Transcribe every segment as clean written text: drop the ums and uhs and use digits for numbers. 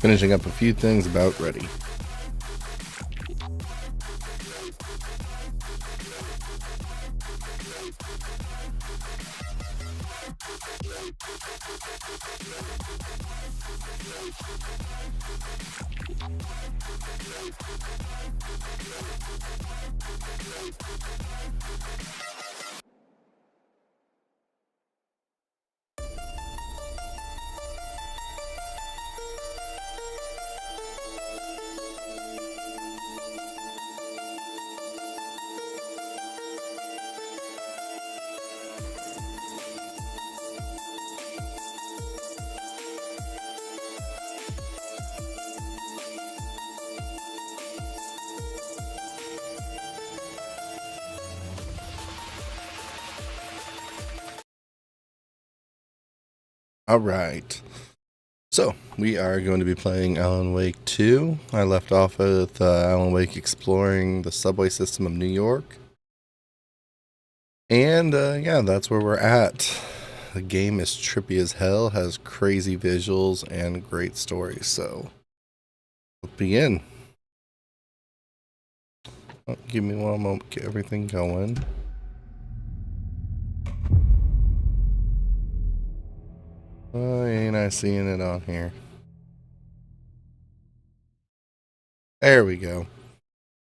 Finishing up a few things about ready. All right. So, we are going to be playing Alan Wake 2. I left off with Alan Wake exploring the subway system of New York. And yeah, that's where we're at. The game is trippy as hell, has crazy visuals and great stories. So, let's begin. Oh, give me one moment, get everything going. Ain't I seeing it on here? There we go.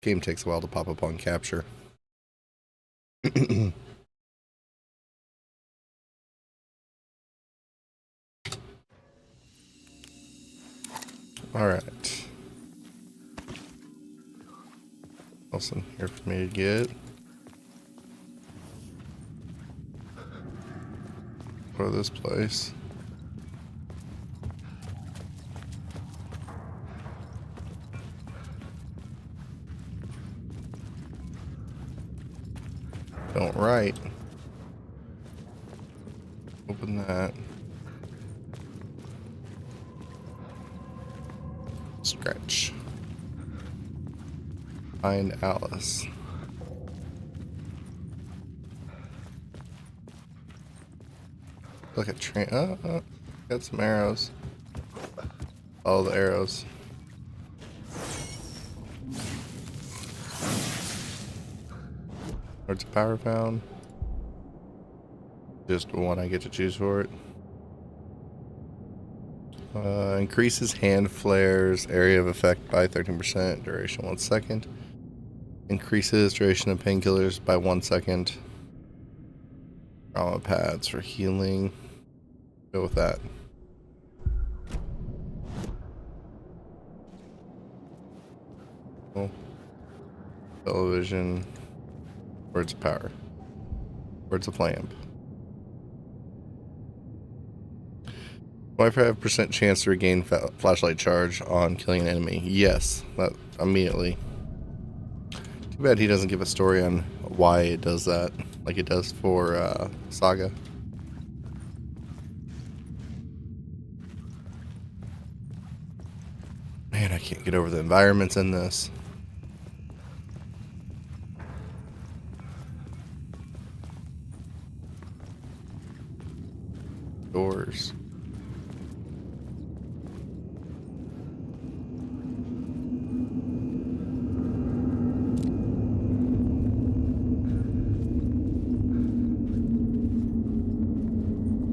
Game takes a while to pop up on capture. Alright. What's in here for me to get? For this place. Don't write. Open that. Scratch. Find Alice. Look at train. Got some arrows. All the arrows. Where's the power found? Just one I get to choose for it. Increases hand flares, area of effect by 13%, duration 1 second. Increases duration of painkillers by 1 second. Trauma pads for healing. Go with that. Cool. Television. Words of power. Words of lamp. 25% chance to regain flashlight charge on killing an enemy. Yes, that immediately. Too bad he doesn't give a story on why it does that, like it does for Saga. Man, I can't get over the environments in this. Doors.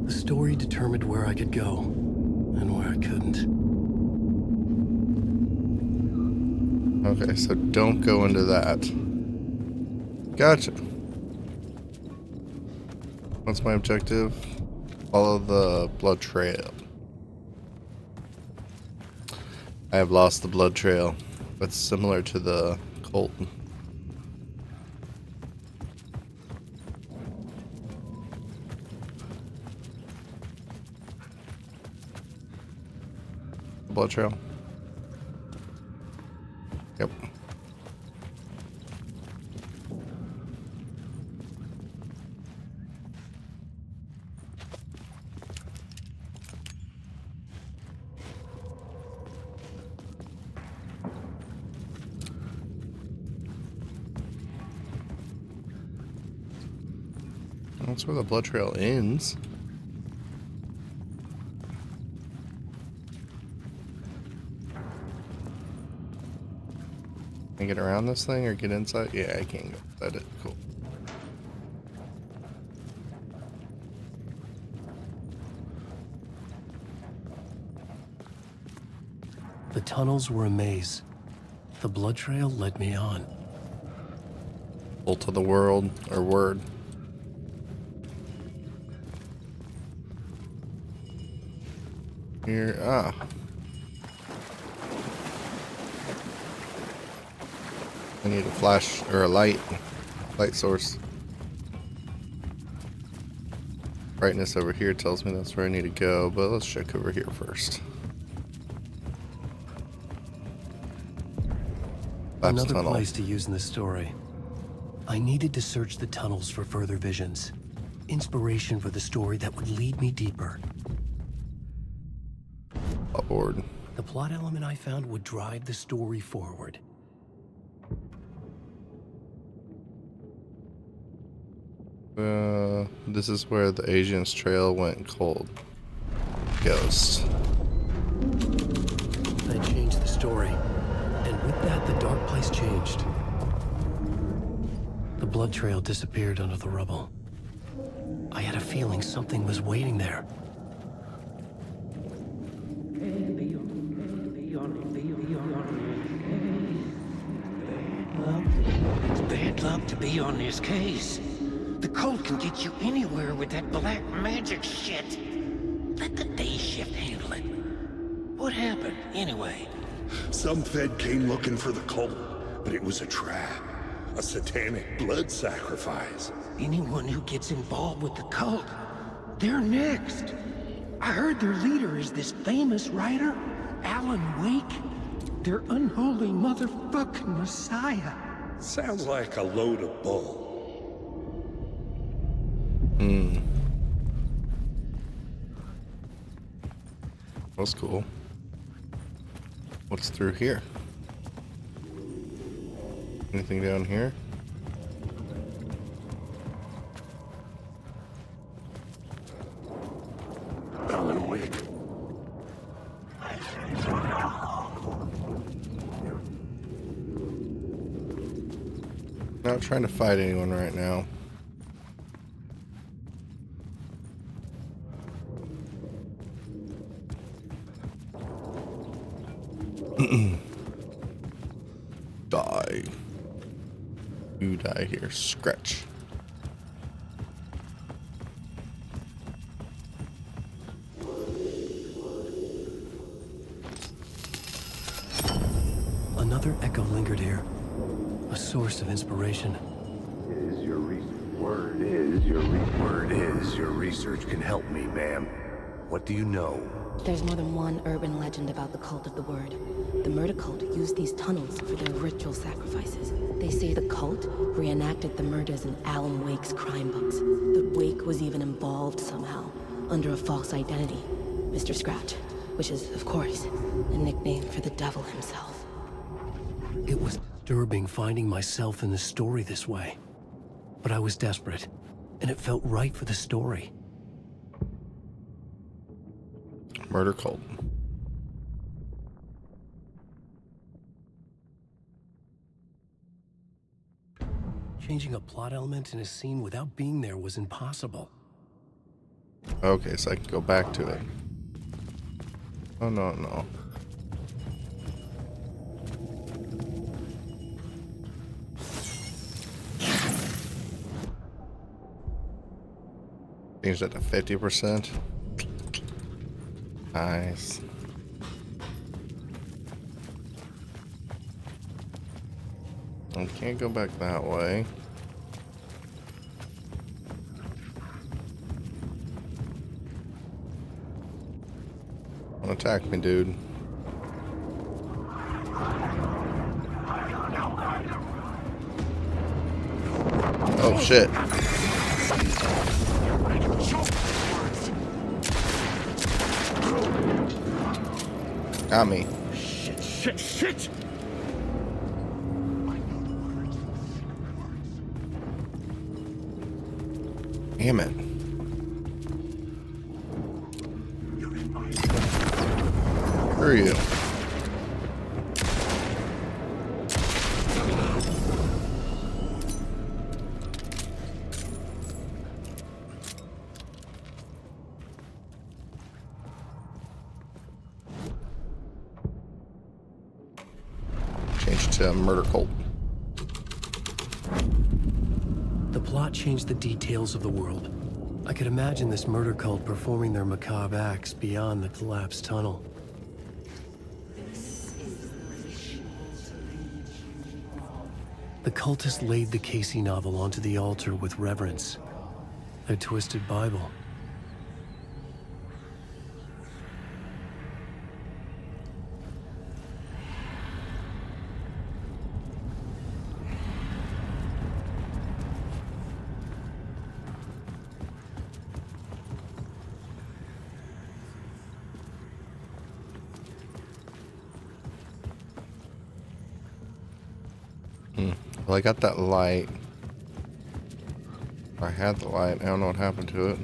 The story determined where I could go and where I couldn't. Okay, so don't go into that. Gotcha. What's my objective? Follow the blood trail. I have lost the blood trail. That's similar to the cult. Blood trail. Yep. That's where the blood trail ends. Can I get around this thing or get inside? Yeah, I can go inside it. Cool. The tunnels were a maze. The blood trail led me on. Bolt of the world, or word. Here, I need a flash, or a light source. Brightness over here tells me that's where I need to go, but let's check over here first. Another tunnel. place to use in the story. I needed to search the tunnels for further visions. Inspiration for the story that would lead me deeper. Board. The plot element I found would drive the story forward. This is where the Asian's trail went cold. Ghost. I changed the story, and with that, the dark place changed. The blood trail disappeared under the rubble. I had a feeling something was waiting there. It's bad luck to be on this case. The cult can get you anywhere with that black magic shit. Let the day shift handle it. What happened, anyway? Some Fed came looking for the cult, but it was a trap. A satanic blood sacrifice. Anyone who gets involved with the cult, they're next. I heard their leader is this famous writer, Alan Wake. Their unholy motherfucking messiah. Sounds like a load of bull. That's cool. What's through here? Anything down here? Alan Wake. Not trying to fight anyone right now. Die. You die here. Scratch. Another echo lingered here. A source of inspiration. Word is your research can help me, ma'am. What do you know? There's more than one urban legend about the Cult of the Word. The murder cult used these tunnels for their ritual sacrifices. They say the cult reenacted the murders in Alan Wake's crime books. That Wake was even involved somehow, under a false identity, Mr. Scratch, which is, of course, a nickname for the devil himself. It was disturbing finding myself in the story this way. But I was desperate, and it felt right for the story. Murder cult. Changing a plot element in a scene without being there was impossible. Okay, so I can go back to it. Oh, no. Change that to 50%. Nice. I can't go back that way. Don't attack me, dude. Oh, shit. Got me. Shit! Damn it. Where are you? to a murder cult. The plot changed the details of the world. I could imagine this murder cult performing their macabre acts beyond the collapsed tunnel. The cultists laid the Casey novel onto the altar with reverence. Their twisted Bible. Well, I got that light. I had the light. I don't know what happened to it.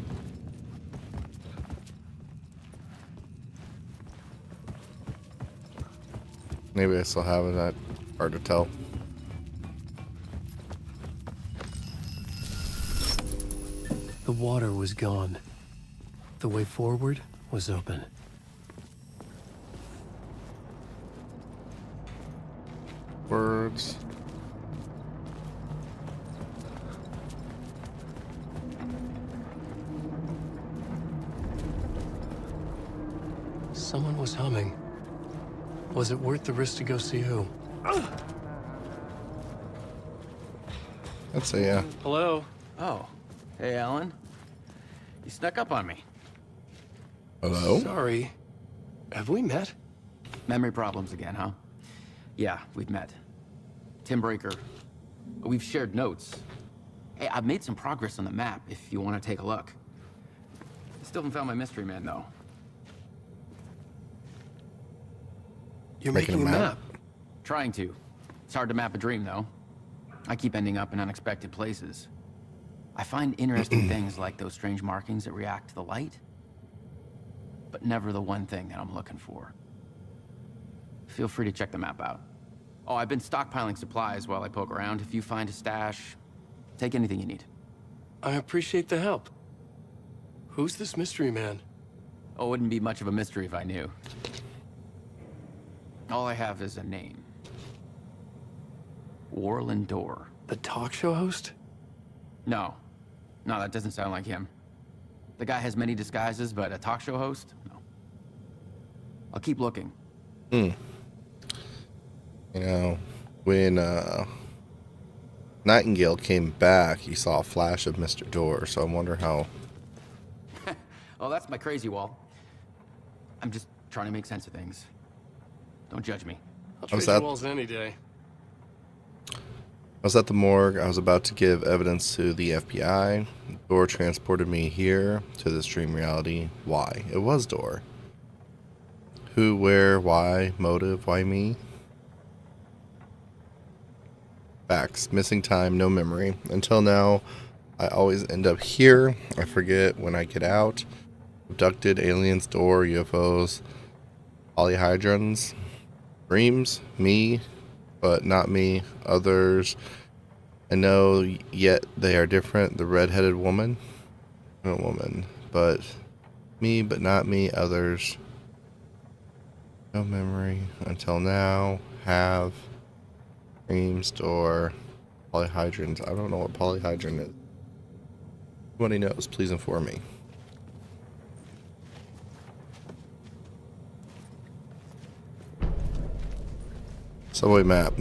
Maybe I still have it. That's hard to tell. The water was gone. The way forward was open. Words. Someone was humming. Was it worth the risk to go see who? I'd say yeah. Hello? Oh. Hey, Alan. You snuck up on me. Hello? Sorry. Have we met? Memory problems again, huh? Yeah, we've met. Tim Breaker. We've shared notes. Hey, I've made some progress on the map if you want to take a look. Still haven't found my mystery man, though. You're Making making a a map? map. Trying to. It's hard to map a dream, though. I keep ending up in unexpected places. I find interesting things like those strange markings that react to the light, but never the one thing that I'm looking for. Feel free to check the map out. Oh, I've been stockpiling supplies while I poke around. If you find a stash, take anything you need. I appreciate the help. Who's this mystery man? Oh, it wouldn't be much of a mystery if I knew. All I have is a name. Warland Door. The talk show host? No, that doesn't sound like him. The guy has many disguises, but a talk show host? No. I'll keep looking. You know, when Nightingale came back, he saw a flash of Mr. Door, so I wonder how... Oh, that's my crazy wall. I'm just trying to make sense of things. Don't judge me. I'll was trade that- you walls any day. I was at the morgue. I was about to give evidence to the FBI. Door transported me here to this dream reality. Why? It was Door. Who, where, why, motive, why me? Facts. Missing time, no memory. Until now, I always end up here. I forget when I get out. Abducted, aliens, Door, UFOs, polyhydrons, dreams, me, but not me, others. I know, yet they are different. The red-headed woman, no woman, but me, but not me, others. No memory until now. Have dreams, Door, polyhydrons. I don't know what polyhydron is. Somebody knows, please inform me. Subway map.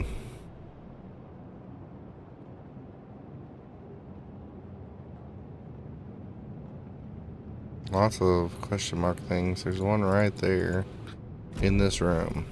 Lots of question mark things. There's one right there in this room.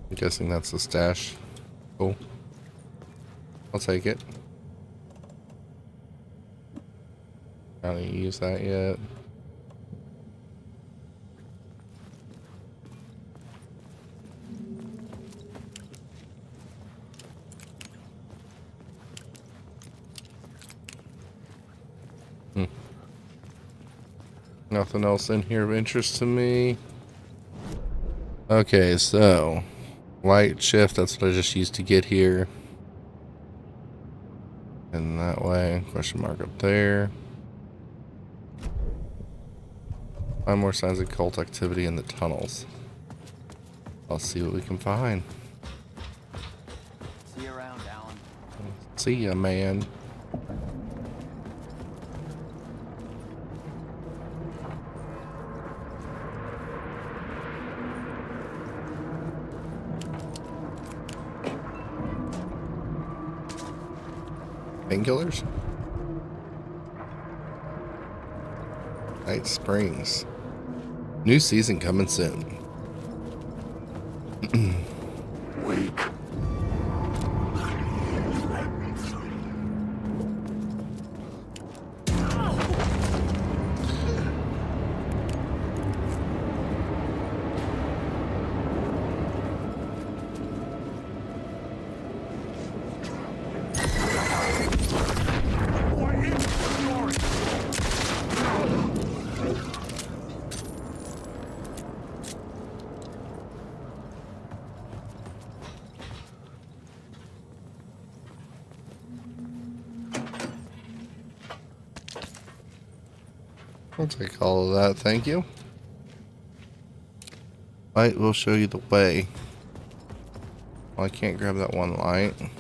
I'm guessing that's the stash. Cool. I'll take it. I haven't used that yet. Nothing else in here of interest to me. Okay, so light shift, that's what I just used to get here. And that way, question mark up there. Find more signs of cult activity in the tunnels. I'll see what we can find. See you around, Alan. See ya, man. Painkillers? Night Springs. New season coming soon. Wake. I'll take all of that, thank you. Light will show you the way. Well, I can't grab that one light. I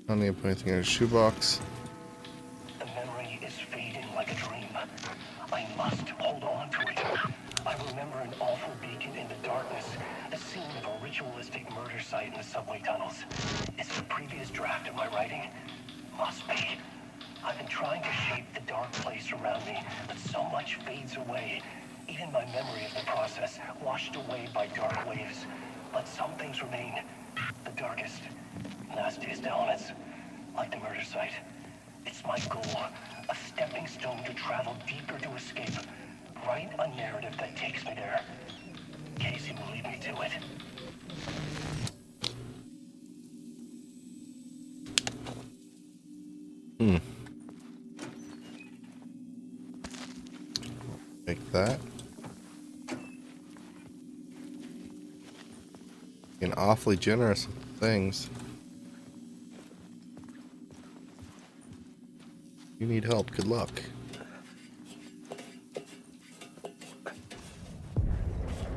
don't need to put anything in a shoebox. The memory is fading like a dream. I must hold on to it. I remember an awful beacon in the darkness, the scene of a ritualistic murder site in the subway tunnels. Is it a previous draft of my writing? Must be. I've been trying to shape the dark place around me, but so much fades away. Even my memory of the process, washed away by dark waves. But some things remain. The darkest, nastiest elements, like the murder site. It's my goal, a stepping stone to travel deeper to escape. Write a narrative that takes me there. Casey will lead me to it. Make that. Being awfully generous with things. You need help, good luck.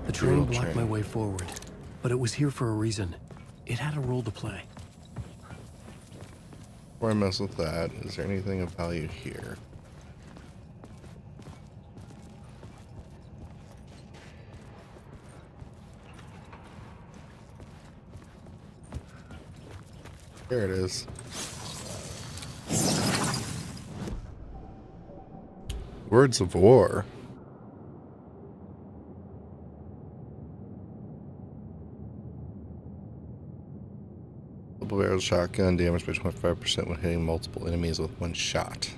The train Train. blocked my way forward, but it was here for a reason. It had a role to play. Before I mess with that, is there anything of value here? There it is. Words of War. Double barrel shotgun, damage by 25% when hitting multiple enemies with one shot.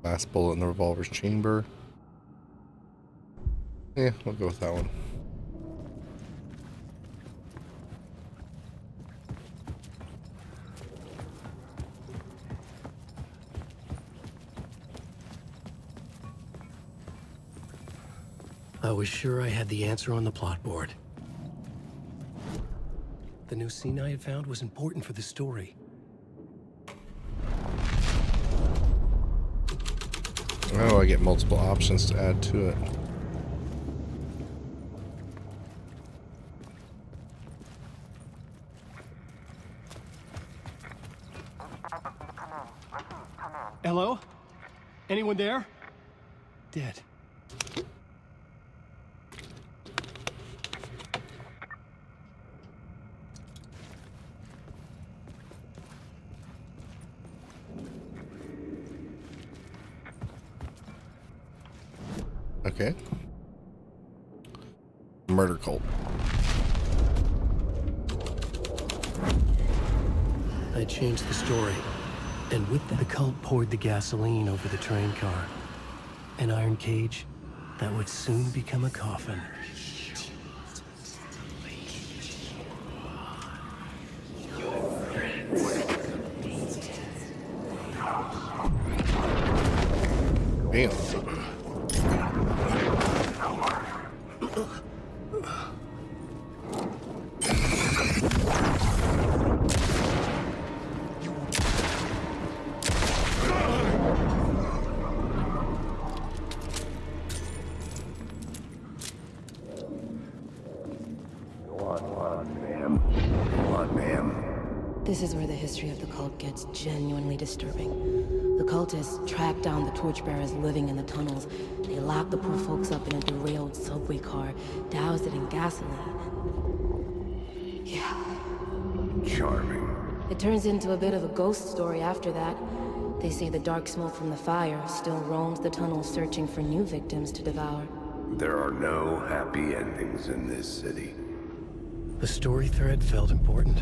Last bullet in the revolver's chamber. Yeah, we'll go with that one. I was sure I had the answer on the plot board. The new scene I had found was important for the story. Oh, I get multiple options to add to it. Hello? Anyone there? Dead. Okay. Murder cult. I changed the story, and with that, the cult poured the gasoline over the train car. An iron cage that would soon become a coffin. Damn. This is where the history of the cult gets genuinely disturbing. The cultists tracked down the torchbearers living in the tunnels. They locked the poor folks up in a derailed subway car, doused it in gasoline. Yeah. Charming. It turns into a bit of a ghost story after that. They say the dark smoke from the fire still roams the tunnels searching for new victims to devour. There are no happy endings in this city. The story thread felt important.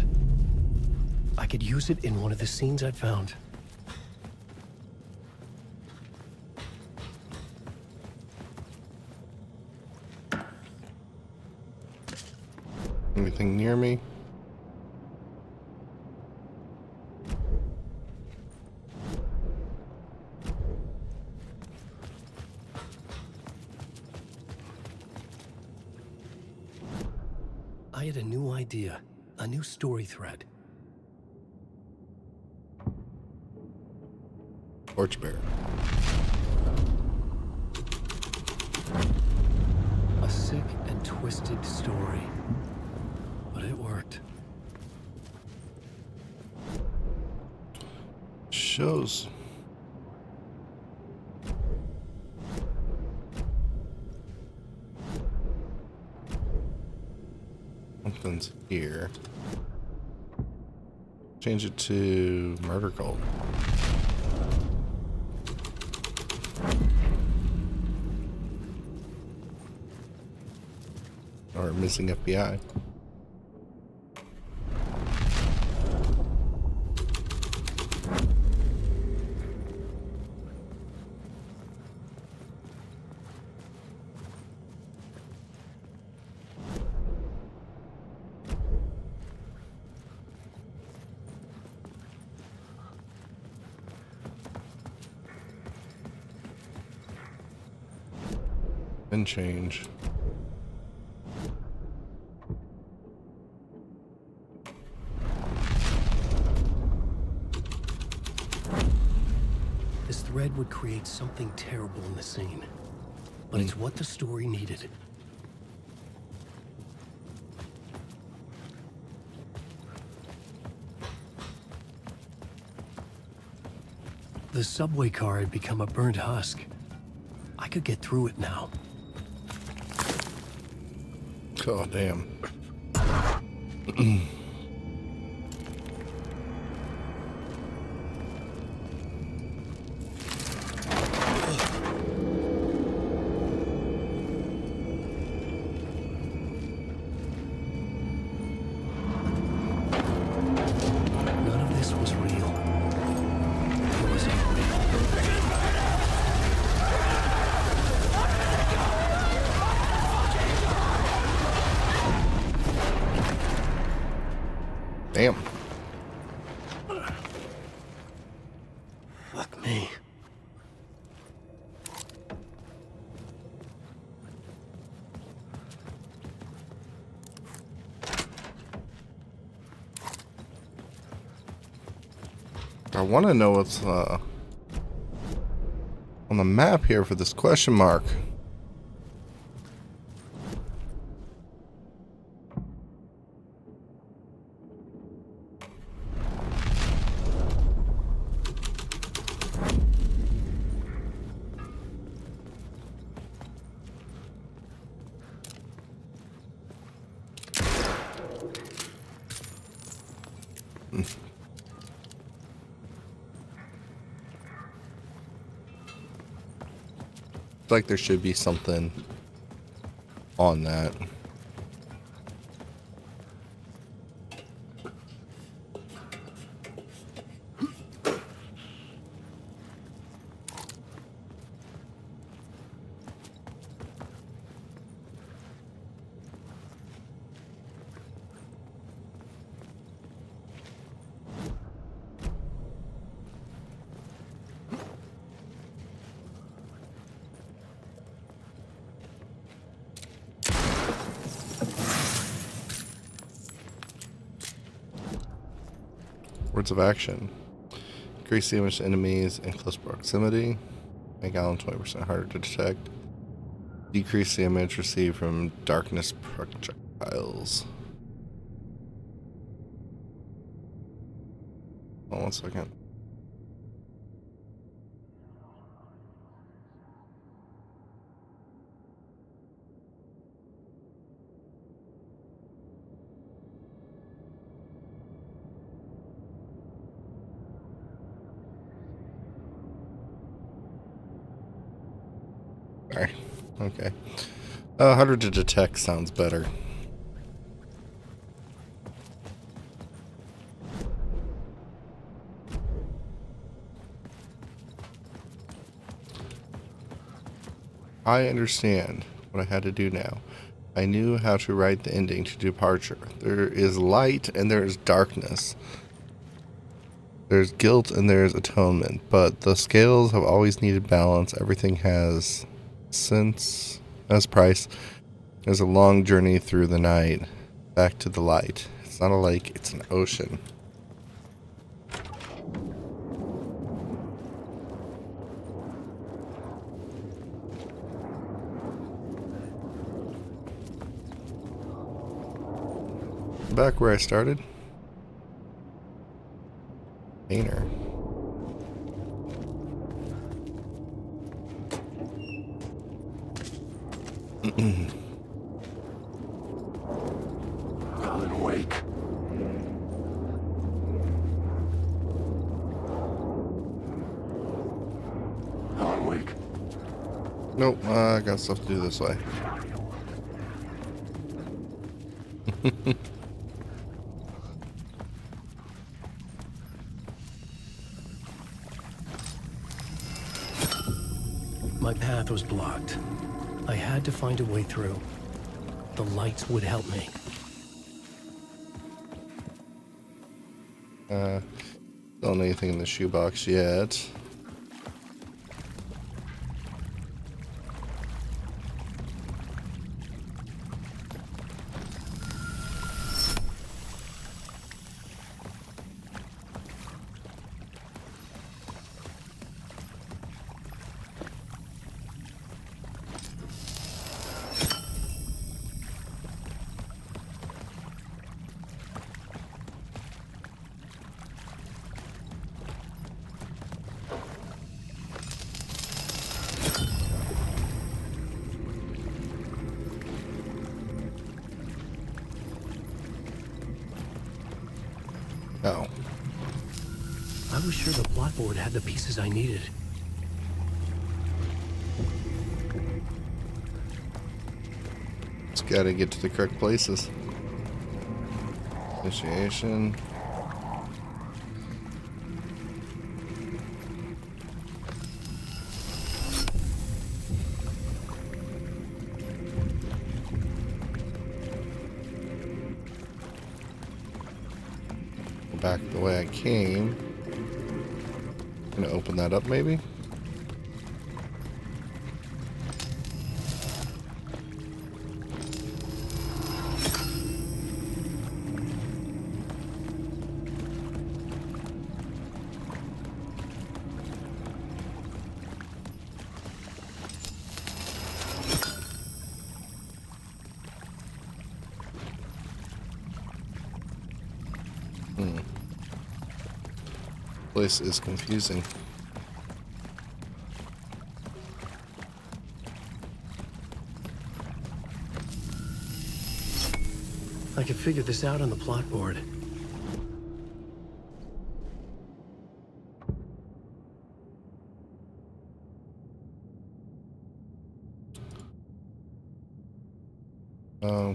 I could use it in one of the scenes I'd found. Anything near me? I had a new idea, a new story thread. Torchbearer. A sick and twisted story. But it worked. Shows. Something's here. Change it to murder cult. Or missing FBI. And change. This thread would create something terrible in the scene. But it's what the story needed. The subway car had become a burnt husk. I could get through it now. Oh, damn. None of this was real. It was unreal. Damn. Fuck me. I want to know what's on the map here for this question mark. Like there should be something on that. Words of action. Increase the damage to enemies in close proximity. Make Alan 20% harder to detect. Decrease the damage received from darkness projectiles. Hold on 1 second. Sorry. Okay. Harder to detect sounds better. I understand what I had to do now. I knew how to write the ending to Departure. There is light and there is darkness. There's guilt and there's atonement, but the scales have always needed balance. Everything has price. There's a long journey through the night, back to the light. It's not a lake, it's an ocean. Back where I started. Painter. Alan Wake. Alan Wake. Nope, I got stuff to do this way. My path was blocked. I had to find a way through. The lights would help me. Don't need anything in the shoebox yet. Oh. I was sure the blackboard had the pieces I needed. Just gotta get to the correct places. Initiation. Back the way I came. Gonna open that up maybe? Place is confusing. I could figure this out on the plot board.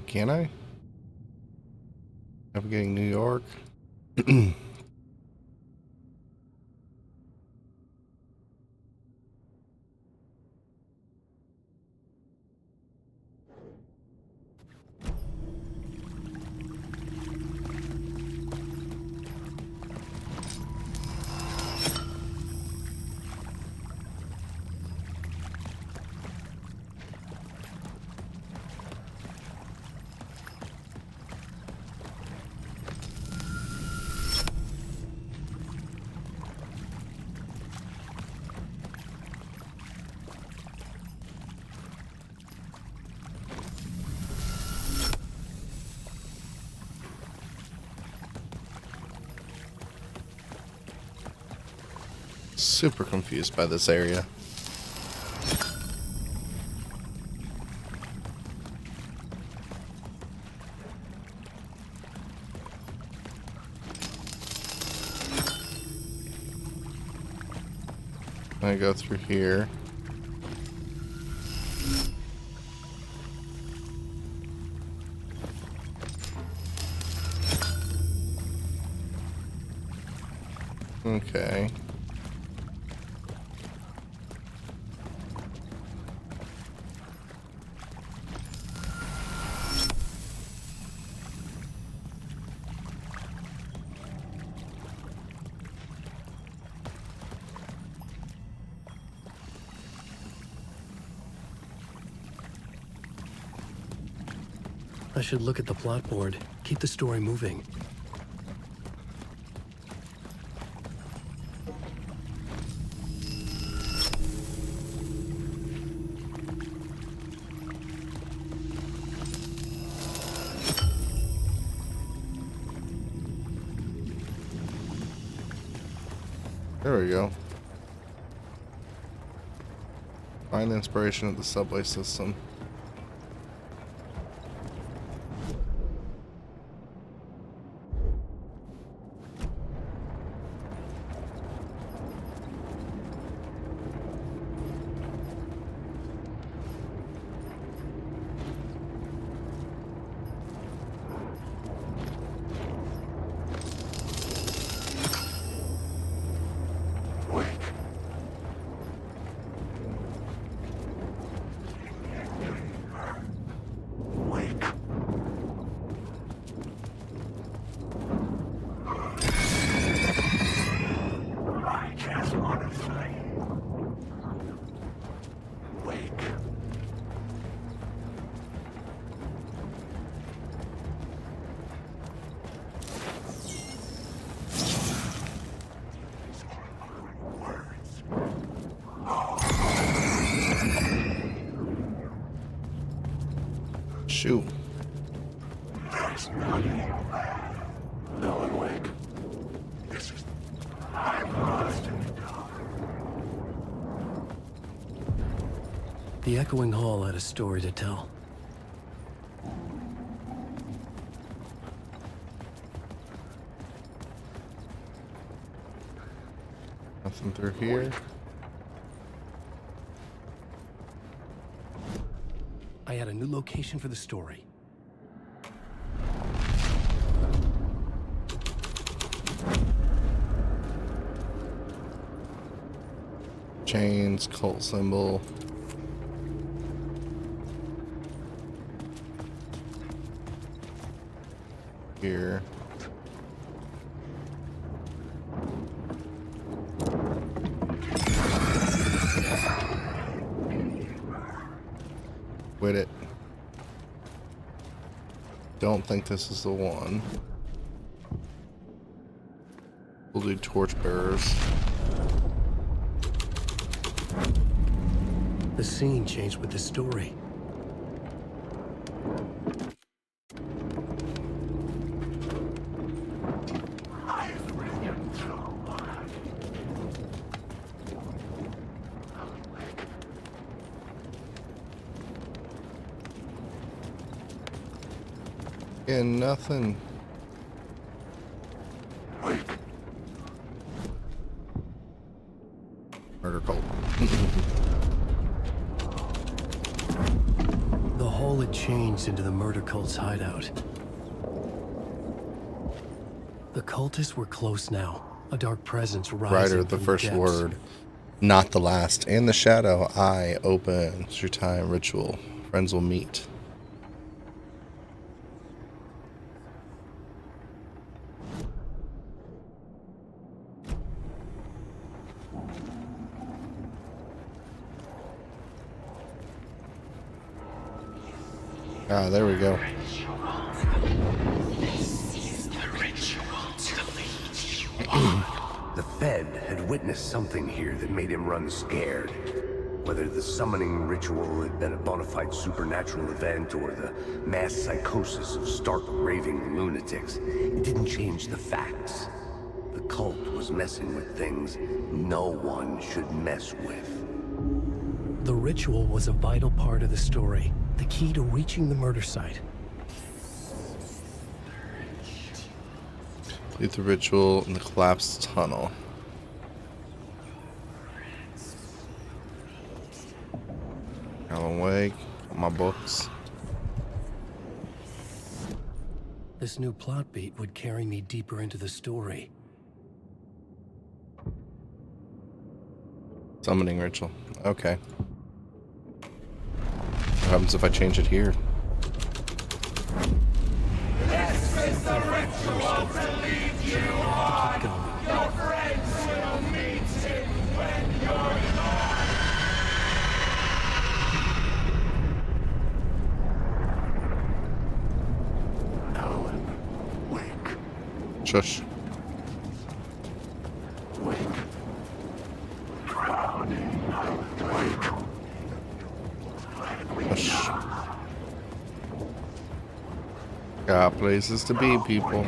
Can I? Navigating New York. Super confused by this area. I go through here. Okay. I should look at the plot board. Keep the story moving. There we go. Find inspiration of the subway system. Shoot. There's nothing. Alan Wake. This is... I'm lost in the dark. The echoing hall had a story to tell. Nothing through here. I had a new location for the story. Chains, cult symbol. Here. Quit it. Don't think this is the one. We'll do torchbearers. The scene changed with the story. Yeah, nothing. Murder cult. The hall had changed into the murder cult's hideout. The cultists were close now. A dark presence rising Ryder, the from first depths. word, not the last. In the shadow, eye open. It's your time, ritual. Friends will meet. Ah, there we go. The Fed had witnessed something here that made him run scared. Whether the summoning ritual had been a bona fide supernatural event or the mass psychosis of stark raving lunatics, it didn't change the facts. The cult was messing with things no one should mess with. The ritual was a vital part of the story, the key to reaching the murder site. Complete the ritual in the collapsed tunnel. Alan Wake, my books. This new plot beat would carry me deeper into the story. Summoning ritual. Okay. What happens if I change it here? This is the ritual to lead you on. Your friends will meet him when you're gone. Alan Wake. Shush. Wake. Drowning. Wake. Shush. Got places to be, people.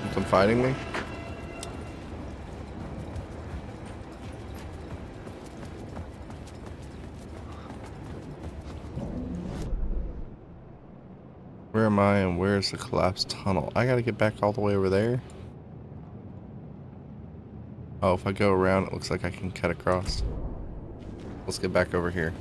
Something fighting me? Where am I and where's the collapsed tunnel? I gotta get back all the way over there. Oh, if I go around, it looks like I can cut across. Let's get back over here.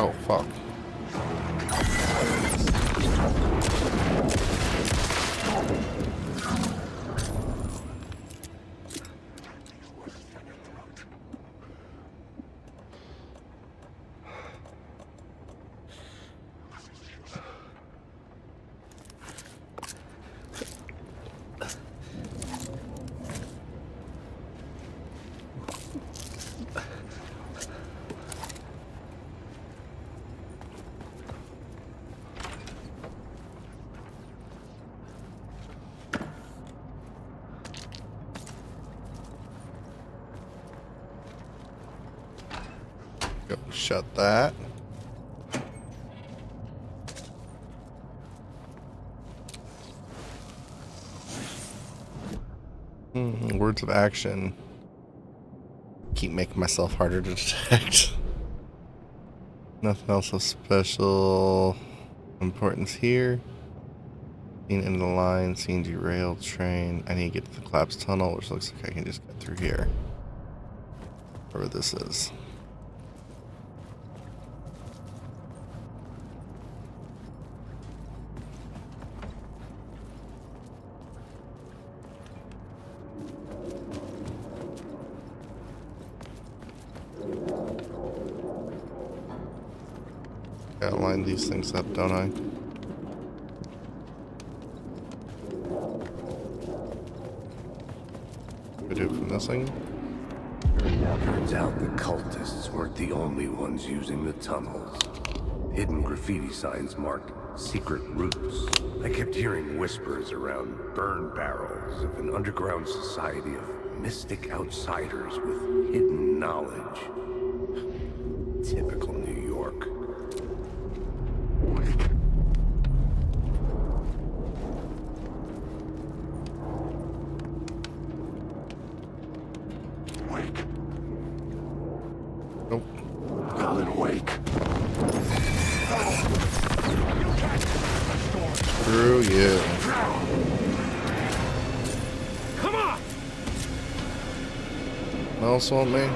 Oh, fuck. Go shut that. Words of action. Keep making myself harder to detect. Nothing else of special importance here. Seen in the line, seen derailed train. I need to get to the collapsed tunnel, which looks like I can just get through here. Wherever this is. Gotta line these things up, don't I? We do it from this thing? Turns out the cultists weren't the only ones using the tunnels. Hidden graffiti signs marked secret routes. I kept hearing whispers around burn barrels of an underground society of mystic outsiders with hidden knowledge. Typical New York. Nope. Alan Wake. Screw you. Come on! Else want me?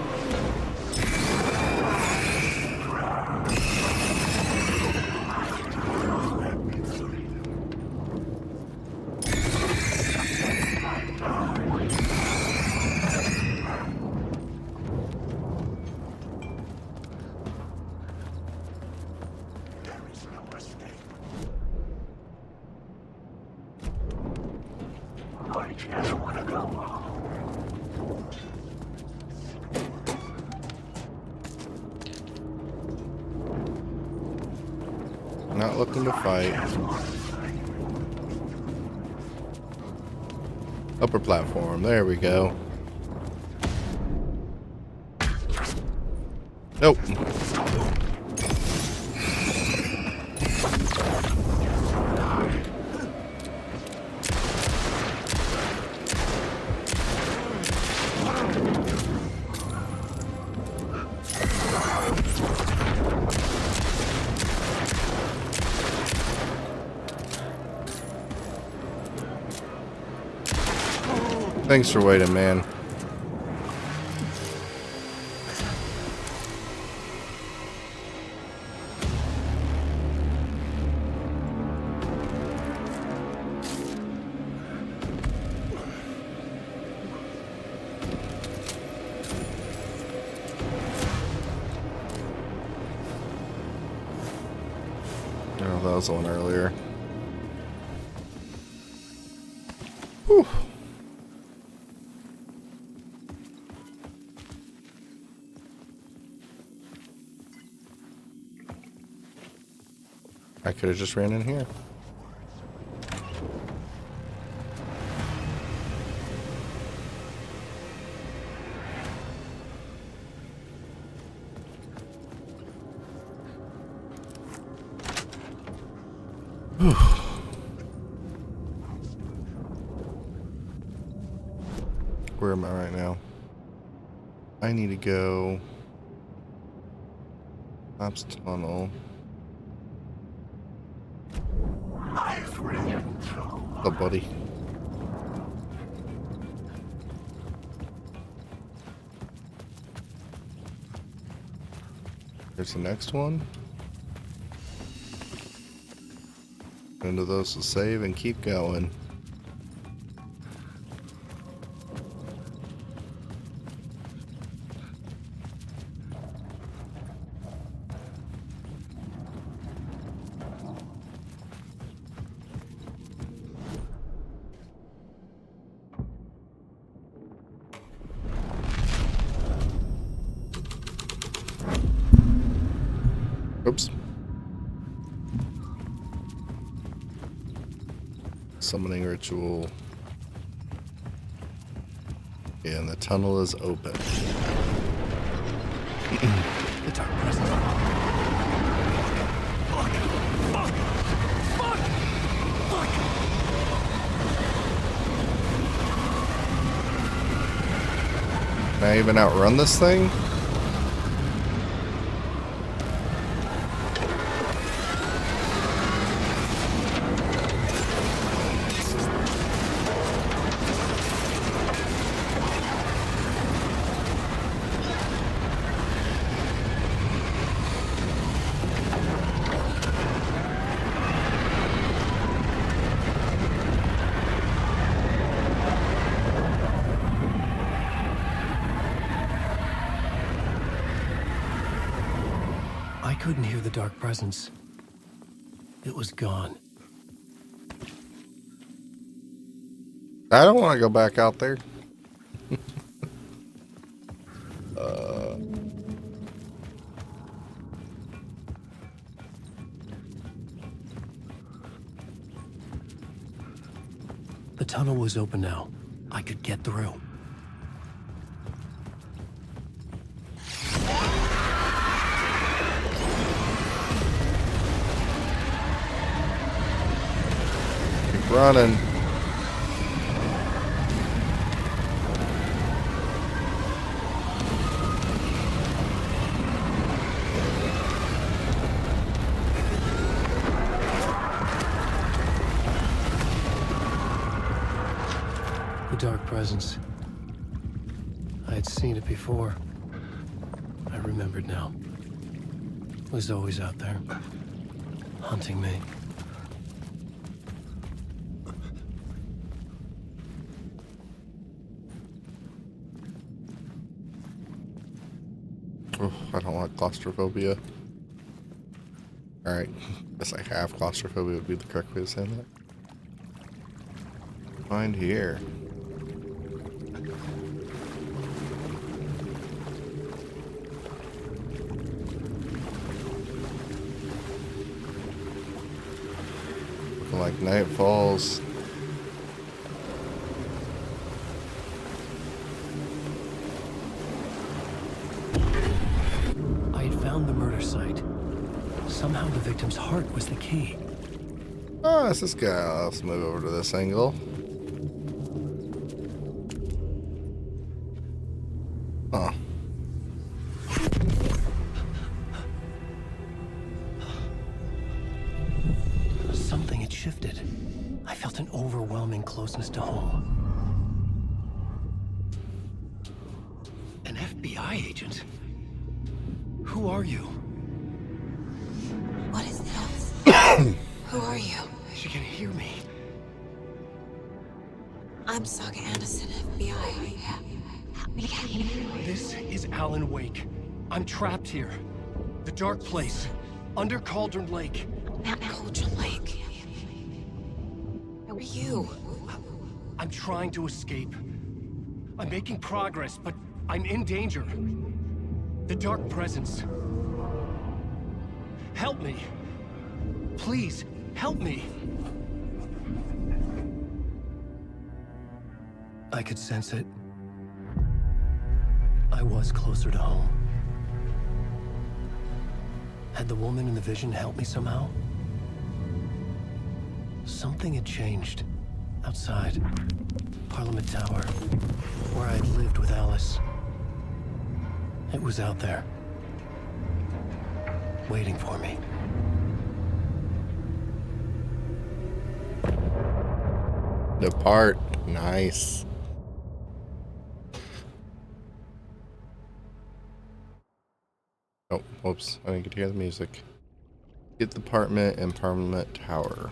Not looking to fight. Upper platform. There we go. Nope. Thanks for waiting, man. Oh, that was the one earlier. Whew. I could have just ran in here. Whew. Where am I right now? I need to go. Labs tunnel. Oh, buddy. Here's the next one. Into those to save and keep going. Oops. Summoning ritual. And the tunnel is open. The dark presence. Fuck! Can I even outrun this thing? I couldn't hear the dark presence. It was gone. I don't want to go back out there. The tunnel was open now. I could get through. Keep running. The dark presence. I had seen it before. I remembered now. It was always out there, hunting me. Oh, I don't like claustrophobia. Alright, guess I have claustrophobia would be the correct way to say that. Find here. like night falls. I had found the murder site. Somehow the victim's heart was the key. Oh, it's this guy. Let's move over to this angle. Huh. Something had shifted. I felt an overwhelming closeness to home. An FBI agent? Who are you? What is this? Who are you? She can hear me. I'm Saga Anderson, FBI. This is Alan Wake. I'm trapped here. The dark place. Under Cauldron Lake. Cauldron Lake. Who are you? I'm trying to escape. I'm making progress, but I'm in danger. The dark presence. Help me. Please, help me. I could sense it. I was closer to home. Had the woman in the vision helped me somehow? Something had changed. Outside. Parliament Tower. Where I'd lived with Alice. It was out there. Waiting for me. Depart. Nice. Oh, whoops. I didn't get to hear the music. Get the apartment and Parliament Tower.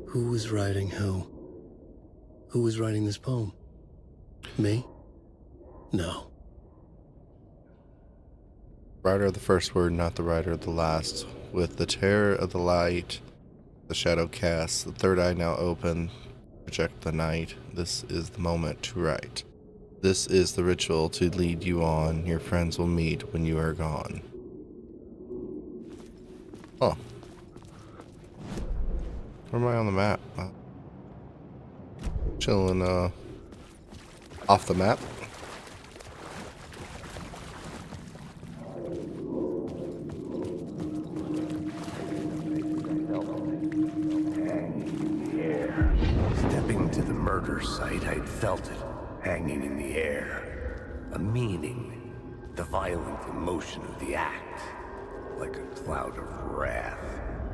Who was writing who? Who was writing this poem? Me? No. Writer of the first word, not the writer of the last. With the terror of the light, the shadow casts, the third eye now open, project the night. This is the moment to write. This is the ritual to lead you on. Your friends will meet when you are gone. Oh. Where am I on the map? Chilling, off the map. Stepping to the murder site, I'd felt it, hanging in the air. A meaning, the violent emotion of the act, like a cloud of wrath.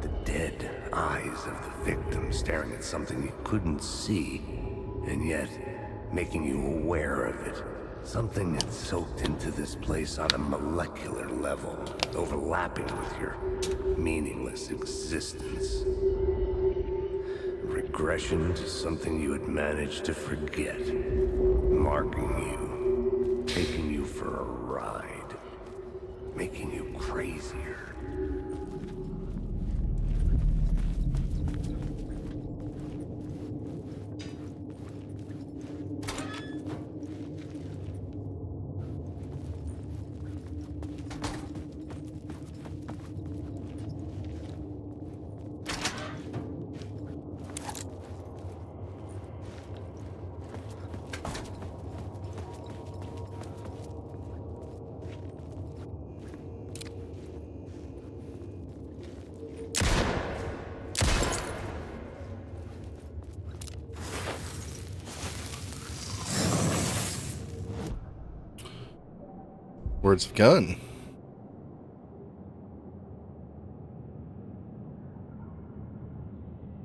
The dead eyes of the victim staring at something you couldn't see, and yet making you aware of it. Something that soaked into this place on a molecular level, overlapping with your meaningless existence. Regression to something you had managed to forget, marking you, taking you for a ride, making you crazier. Words of gun.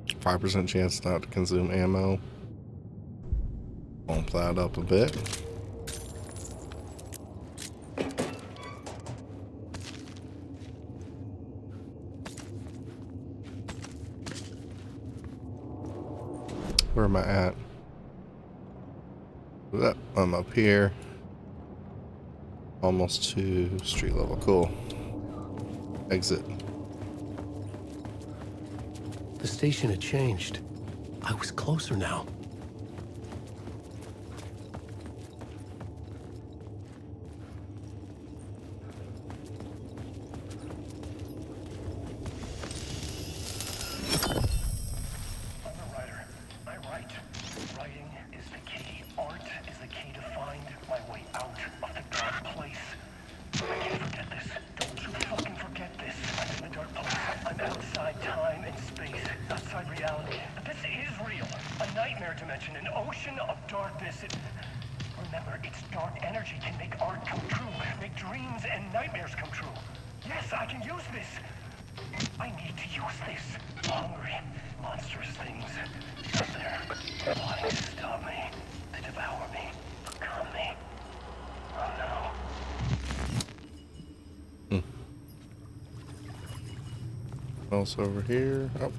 %5 chance not to consume ammo. Bump that up a bit. Where am I at? I'm up here. Almost to street level. Cool. Exit. The station had changed. I was closer now. nightmare dimension, an ocean of darkness. Remember, its dark energy can make art come true, make dreams and nightmares come true. Yes, I can use this. I need to use this. Hungry, monstrous things out there, wanting to stop me, to devour me, become me. Oh no. Also over here. Oh.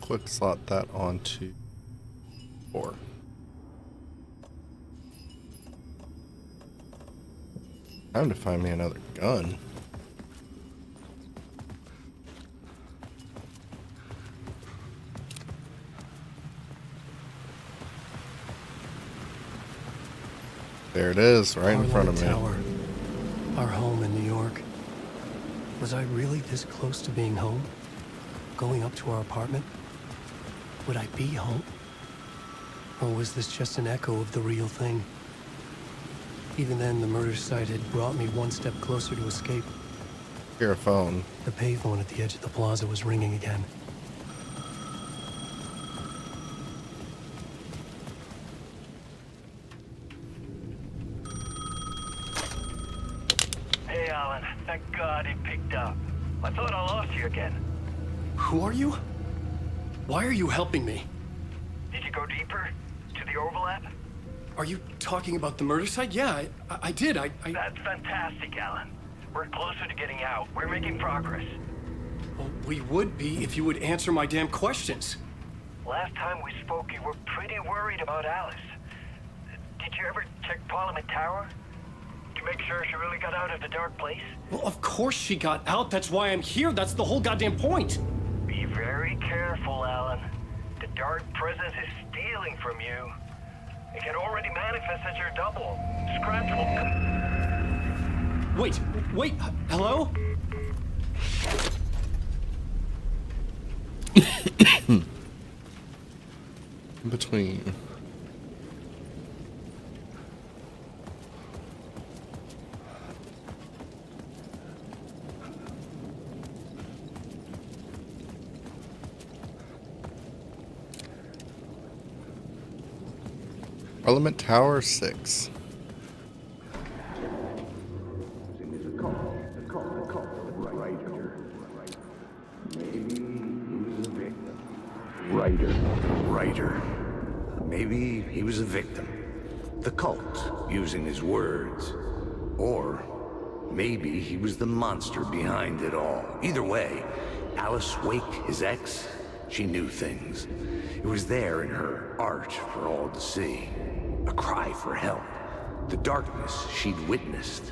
Quick slot that onto 4. Time to find me another gun. There it is, right in front of me. Tower, our home in New York. Was I really this close to being home? Going up to our apartment? Would I be home? Or was this just an echo of the real thing? Even then, the murder site had brought me one step closer to escape. Hear a phone. The payphone at the edge of the plaza was ringing again. Hey, Alan. Thank God he picked up. I thought I lost you again. Who are you? Why are you helping me? Did you go deeper? To the overlap? Are you talking about the murder site? Yeah, I did. That's fantastic, Alan. We're closer to getting out. We're making progress. Well, we would be if you would answer my damn questions. Last time we spoke, you were pretty worried about Alice. Did you ever check Parliament Tower? To make sure she really got out of the dark place? Well, of course she got out. That's why I'm here. That's the whole goddamn point. Be very careful, Alan. The dark presence is stealing from you. It can already manifest as your double. Scratch will... Wait, hello? In between. Parliament Tower 6. Writer. Maybe he was a victim. The cult, using his words. Or maybe he was the monster behind it all. Either way, Alice Wake, his ex, she knew things. It was there in her art for all to see. A cry for help. The darkness she'd witnessed.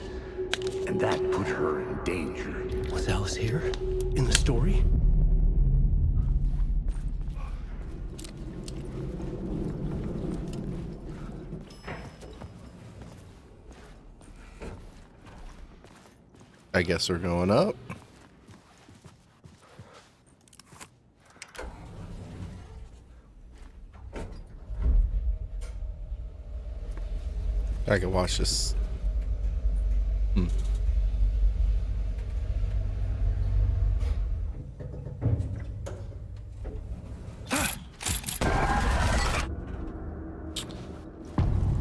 And that put her in danger. Was Alice here? In the story? I guess we're going up. I can watch this.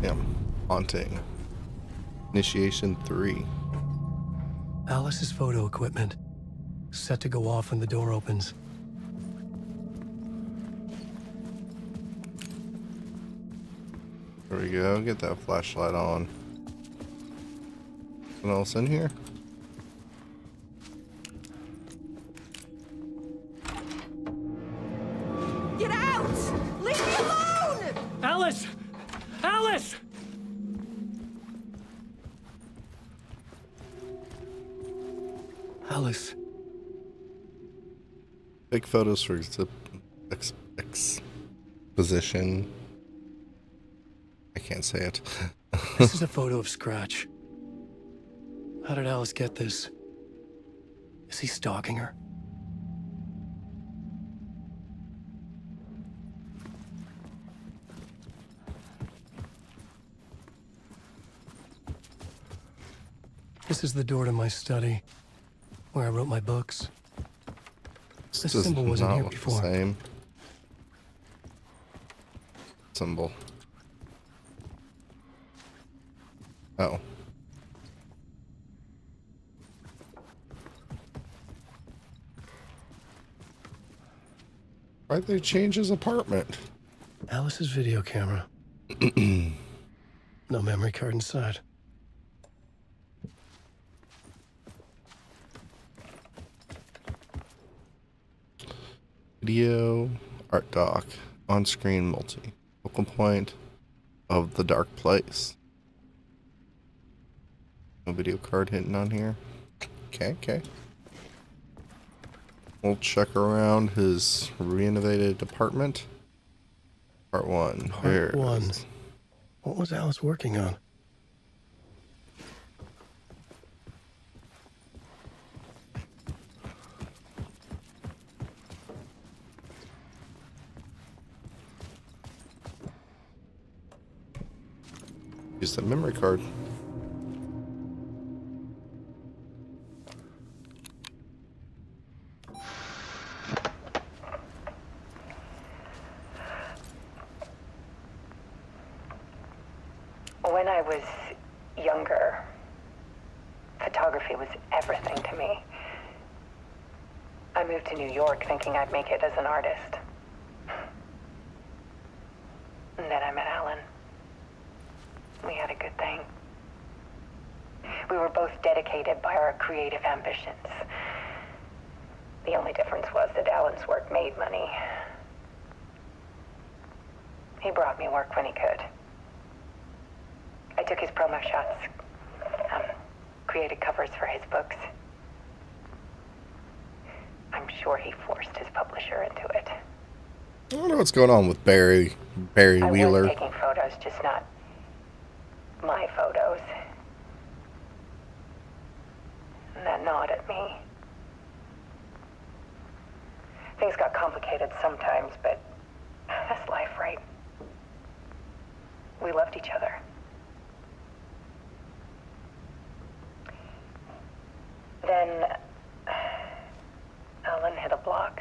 Yeah, haunting. Initiation 3. Alice's photo equipment. Set to go off when the door opens. There we go. Get that flashlight on. What else in here? Get out! Leave me alone! Alice! Alice! Alice. Big photos for exposition. I can't say it. This is a photo of Scratch. How did Alice get this? Is he stalking her? This is the door to my study, where I wrote my books. This symbol wasn't here before. Same symbol. Oh. Why'd they change his apartment? Alice's video camera. No memory card inside. Video, art doc, on-screen multi. Focal point of the dark place. No video card hidden on here. Okay. We'll check around his renovated apartment. Part 1. Part 1. What was Alice working on? Use the memory card. When I was younger, photography was everything to me. I moved to New York thinking I'd make it as an artist. And then I met Alan. We had a good thing. We were both dedicated by our creative ambitions. The only difference was that Alan's work made money. He brought me work when he could. I took his promo shots, created covers for his books. I'm sure he forced his publisher into it. I don't know what's going on with Barry Wheeler. I was taking photos, just not my photos. And that gnawed at me. Things got complicated sometimes, but that's life, right? We loved each other. Then Alan hit a block.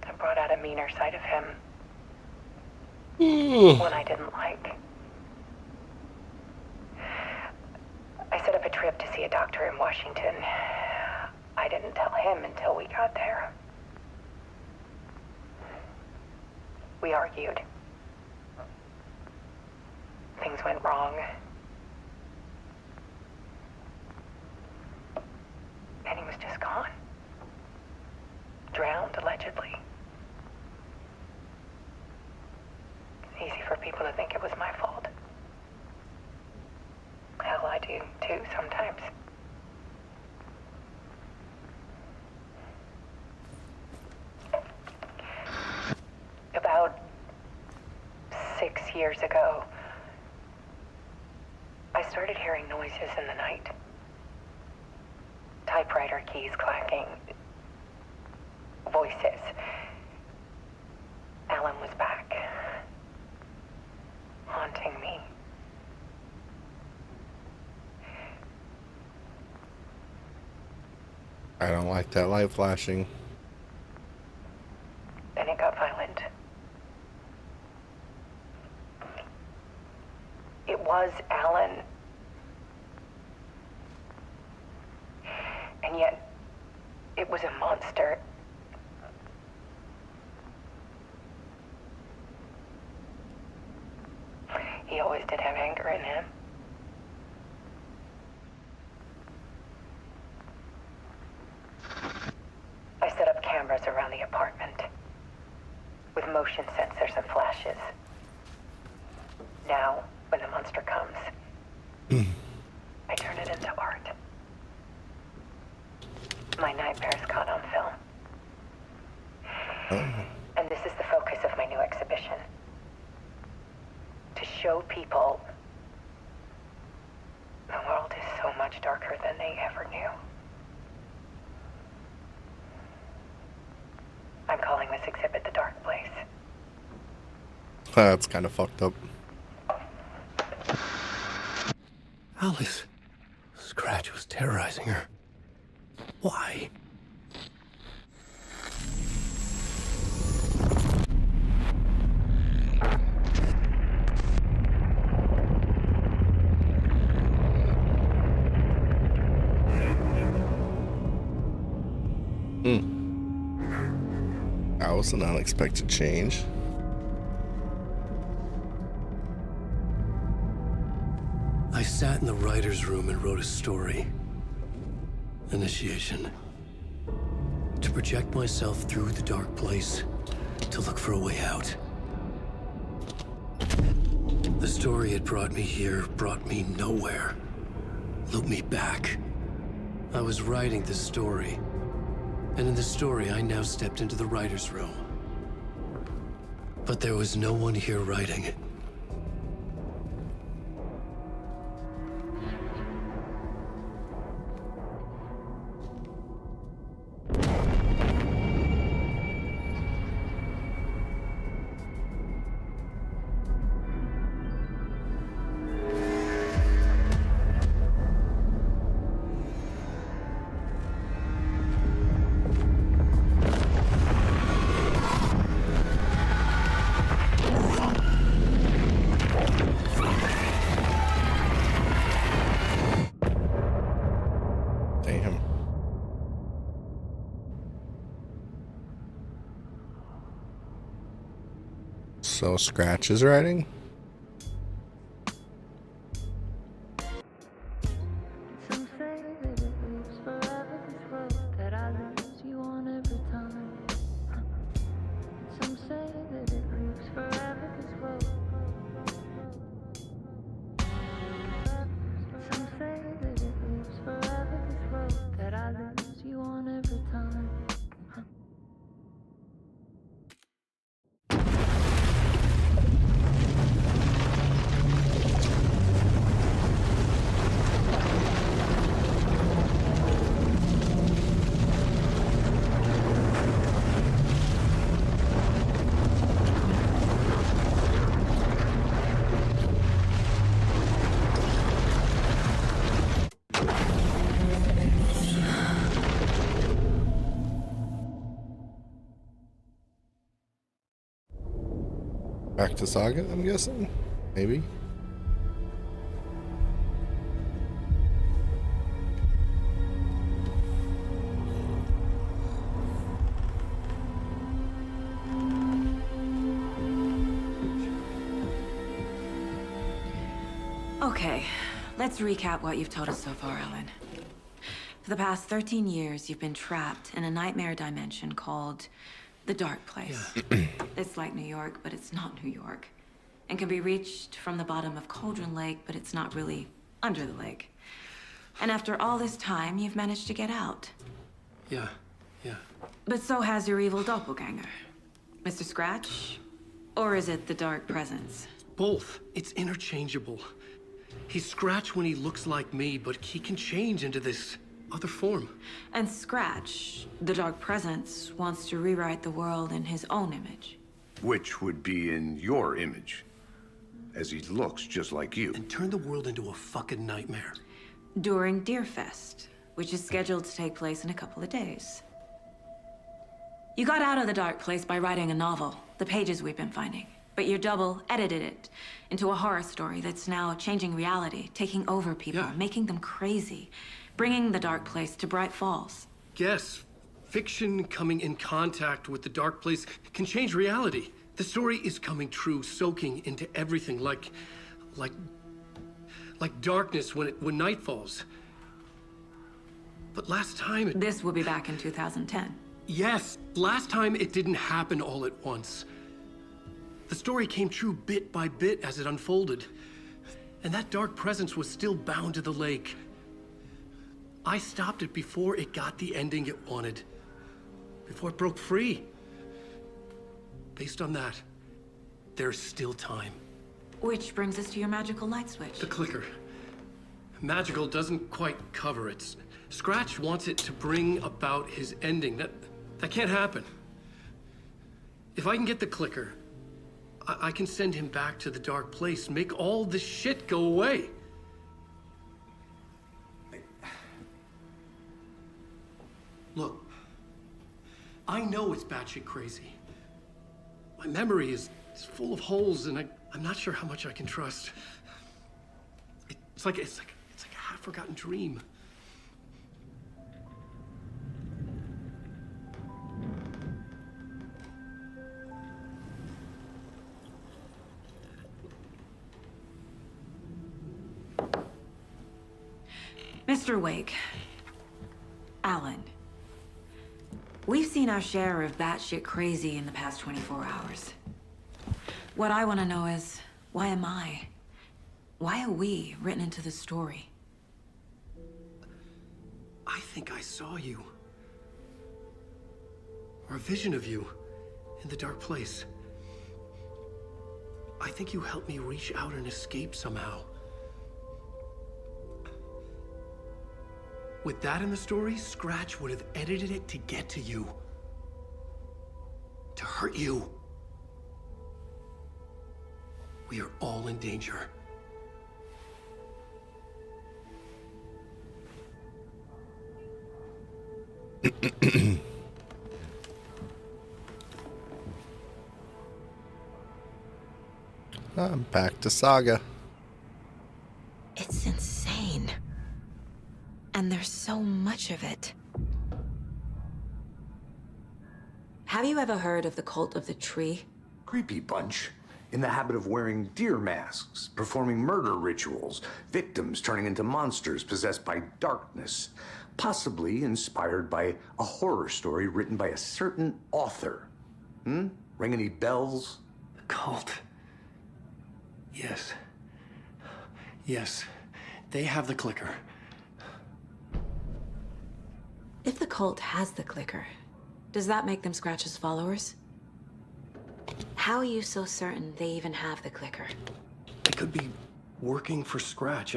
I brought out a meaner side of him. One I didn't like. I set up a trip to see a doctor in Washington. I didn't tell him until we got there. We argued. Things went wrong. And he was just gone. Drowned, allegedly. It's easy for people to think it was my fault. Hell, I do too sometimes. About 6 years ago, I started hearing noises in the night. Typewriter keys clacking. Voices. Alan was back. Haunting me. I don't like that light flashing. Then it got violent. It was Alan. And yet, it was a monster. He always did have anger in him. I set up cameras around the apartment with motion sensors and flashes. Now, when the monster comes, I turn it into art. My nightmares caught on film. And this is the focus of my new exhibition. To show people the world is so much darker than they ever knew. I'm calling this exhibit The Dark Place. That's kind of fucked up. Alice. Scratch was terrorizing her. Why? That was an unexpected change. I sat in the writer's room and wrote a story. Initiation. To project myself through the dark place, to look for a way out. The story had brought me here, brought me nowhere. Looped me back. I was writing the story. And in the story, I now stepped into the writer's room. But there was no one here writing it. Damn. So Scratch is writing? Some say that it lives forever, this road that I lose you on every time. Some say that it lives forever, this road. Some say that it lives forever, this road that I lose you on every time. Back to Saga, I'm guessing? Maybe? Okay, let's recap what you've told us so far, Ellen. For the past 13 years, you've been trapped in a nightmare dimension called the Dark Place. It's like New York, but it's not New York. And can be reached from the bottom of Cauldron Lake, but it's not really under the lake. And after all this time, you've managed to get out. Yeah. But so has your evil doppelganger. Mr. Scratch? Or is it the Dark Presence? Both. It's interchangeable. He's Scratch when he looks like me, but he can change into this other form. And Scratch, the Dark Presence, wants to rewrite the world in his own image. Which would be in your image, as he looks just like you. And turn the world into a fucking nightmare. During Deerfest, which is scheduled to take place in a couple of days. You got out of the Dark Place by writing a novel, the pages we've been finding. But your double edited it into a horror story that's now changing reality, taking over people, making them crazy, bringing the Dark Place to Bright Falls. Yes, fiction coming in contact with the Dark Place can change reality. The story is coming true, soaking into everything like darkness when night falls. But last time This will be back in 2010. Yes, last time it didn't happen all at once. The story came true bit by bit as it unfolded. And that dark presence was still bound to the lake. I stopped it before it got the ending it wanted. Before it broke free. Based on that, there's still time. Which brings us to your magical light switch. The clicker. Magical doesn't quite cover it. Scratch wants it to bring about his ending. That can't happen. If I can get the clicker, I can send him back to the Dark Place, make all this shit go away. Look, I know it's batshit crazy. My memory is full of holes, and I'm not sure how much I can trust. It's like a half-forgotten dream. Mr. Wake. Alan. We've seen our share of batshit crazy in the past 24 hours. What I want to know is, why am I? Why are we written into the story? I think I saw you. Or a vision of you in the dark place. I think you helped me reach out and escape somehow. With that in the story, Scratch would have edited it to get to you. To hurt you. We are all in danger. I'm back to Saga. It's insane. And there's so much of it. Have you ever heard of the cult of the tree? Creepy bunch. In the habit of wearing deer masks, performing murder rituals, victims turning into monsters possessed by darkness, possibly inspired by a horror story written by a certain author. Ring any bells? The cult. Yes. Yes. They have the clicker. If the cult has the clicker, does that make them Scratch's followers? How are you so certain they even have the clicker? They could be working for Scratch.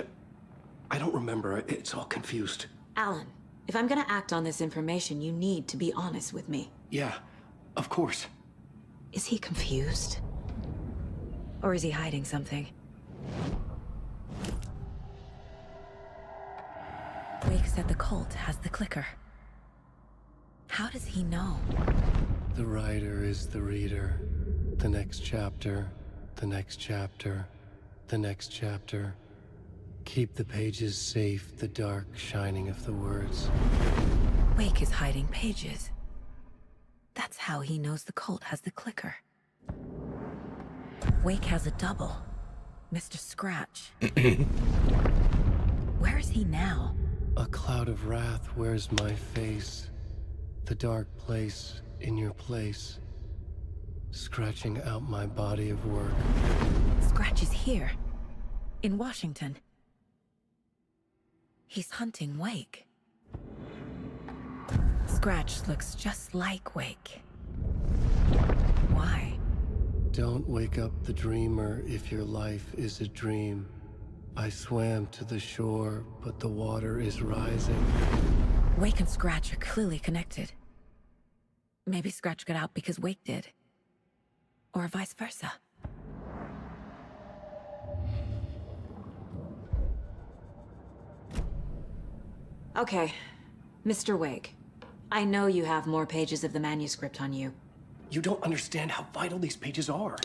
I don't remember. It's all confused. Alan, if I'm gonna act on this information, you need to be honest with me. Yeah, of course. Is he confused? Or is he hiding something? Wake said the cult has the clicker. How does he know? The writer is the reader. The next chapter, the next chapter, the next chapter. Keep the pages safe, the dark shining of the words. Wake is hiding pages. That's how he knows the cult has the clicker. Wake has a double. Mr. Scratch. Where is he now? A cloud of wrath wears my face. The dark place in your place. Scratching out my body of work. Scratch is here. In Washington. He's hunting Wake. Scratch looks just like Wake. Why? Don't wake up the dreamer if your life is a dream. I swam to the shore, but the water is rising. Wake and Scratch are clearly connected. Maybe Scratch got out because Wake did. Or vice versa. Okay, Mr. Wake. I know you have more pages of the manuscript on you. You don't understand how vital these pages are.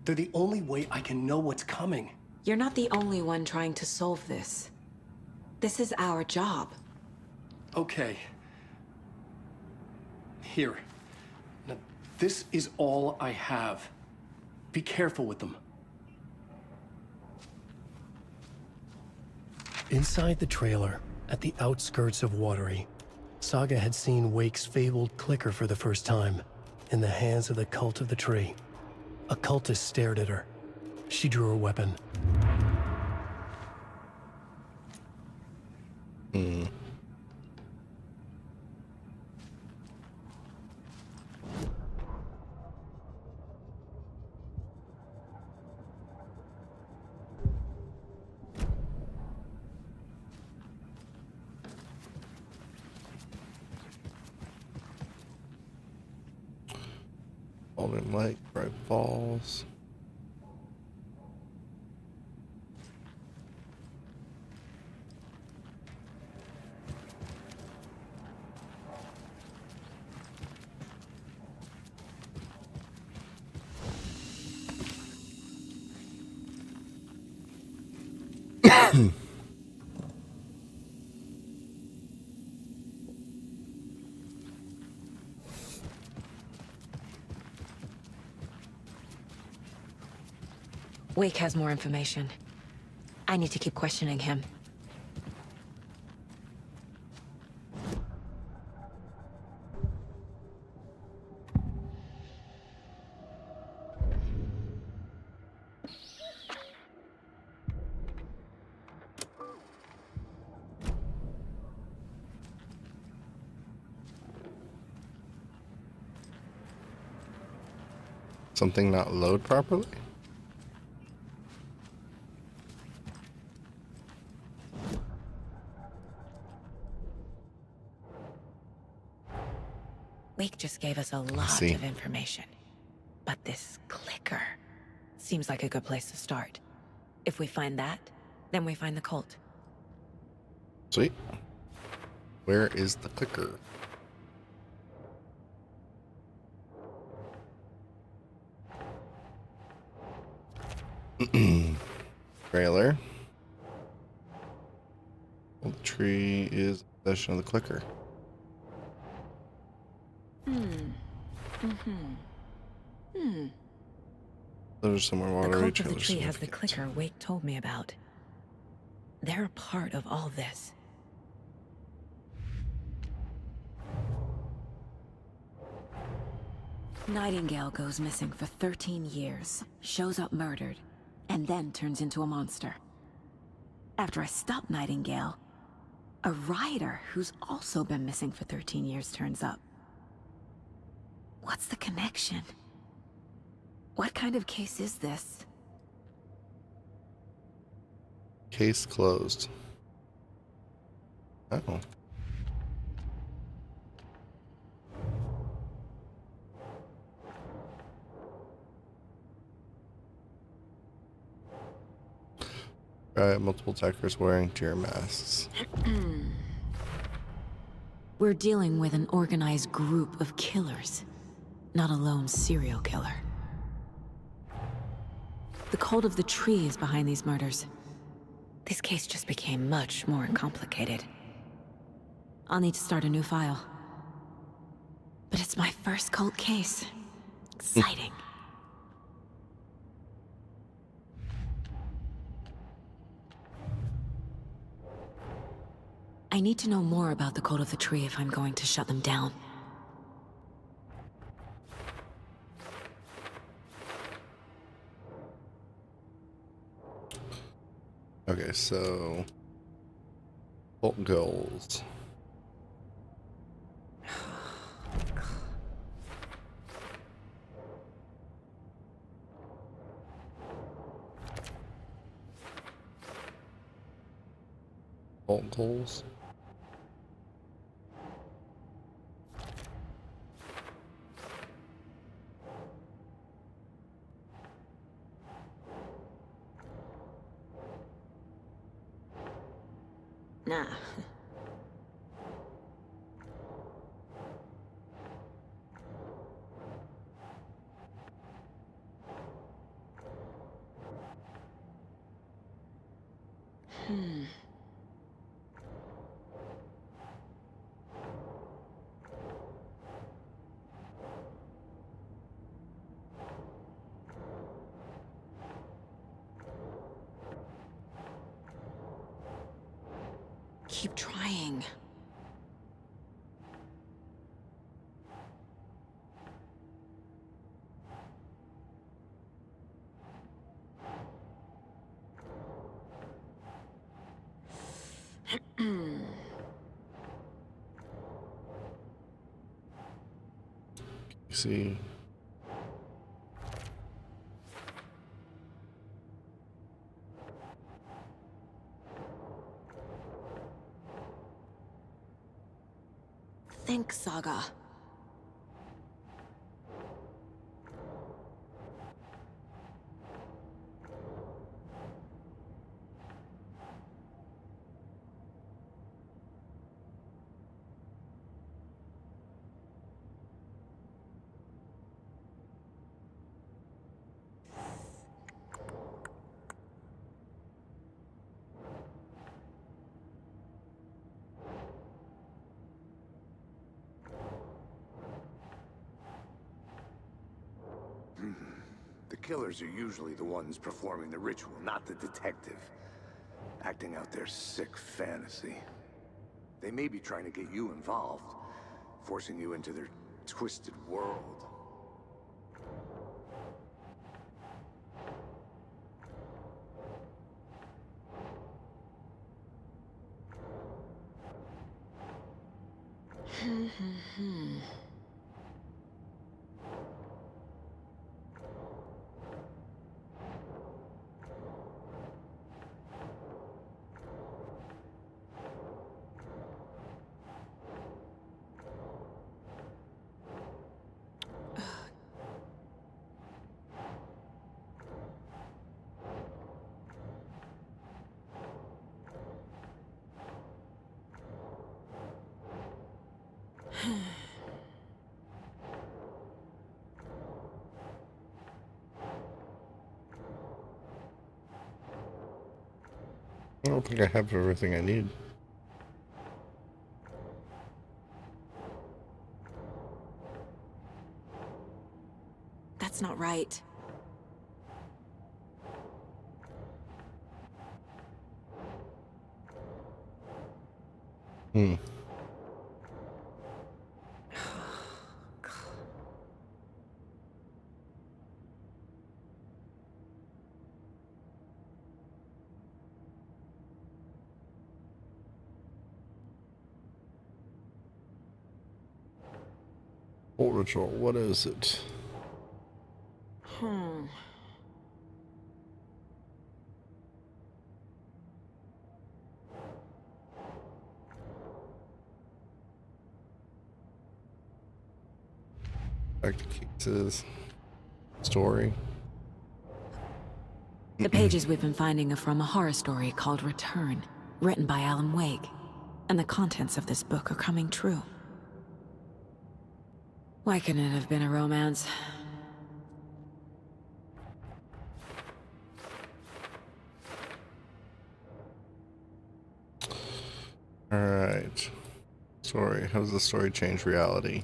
They're the only way I can know what's coming. You're not the only one trying to solve this. This is our job. Okay. Here. Now, this is all I have. Be careful with them. Inside the trailer, at the outskirts of Watery, Saga had seen Wake's fabled clicker for the first time, in the hands of the cult of the tree. A cultist stared at her. She drew her weapon. Alden Lake, Bright Falls. Wake has more information. I need to keep questioning him. Something not load properly? Wake just gave us a lot of information. But this clicker seems like a good place to start. If we find that, then we find the cult. Sweet. Where is the clicker? Trailer. Well, the tree is possession of the clicker. There's somewhere The water cult of the tree has the clicker Wake told me about. They're a part of all this. Nightingale goes missing for 13 years, shows up murdered, and then turns into a monster. After I stop Nightingale, a rider who's also been missing for 13 years turns up. What's the connection? What kind of case is this? Case closed. Oh. Multiple attackers wearing deer masks. We're dealing with an organized group of killers, not a lone serial killer. The cult of the tree is behind these murders. This case just became much more complicated. I'll need to start a new file. But it's my first cult case. Exciting. I need to know more about the cult of the tree if I'm going to shut them down. Okay, so cult goals. Cult goals. Nah. Keep trying. See. Think, Saga. killers are usually the ones performing the ritual, not the detective. Acting out their sick fantasy. They may be trying to get you involved, forcing you into their twisted world. I don't think I have everything I need. That's not right. Hmm. Old ritual, what is it? Back to Keats's story. The pages we've been finding are from a horror story called Return, written by Alan Wake. And the contents of this book are coming true. Why couldn't it have been a romance? Alright. Story. How does the story change reality?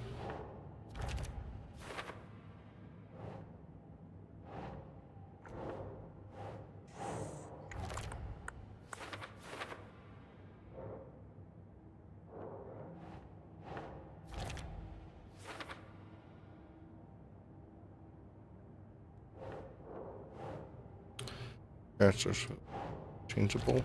That's just changeable.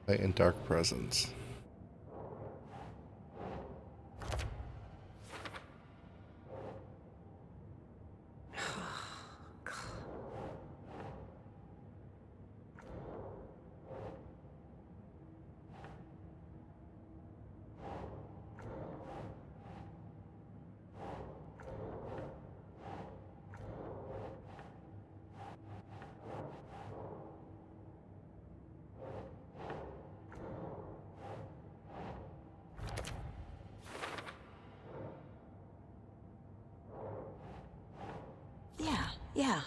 Light and dark presence. Yeah.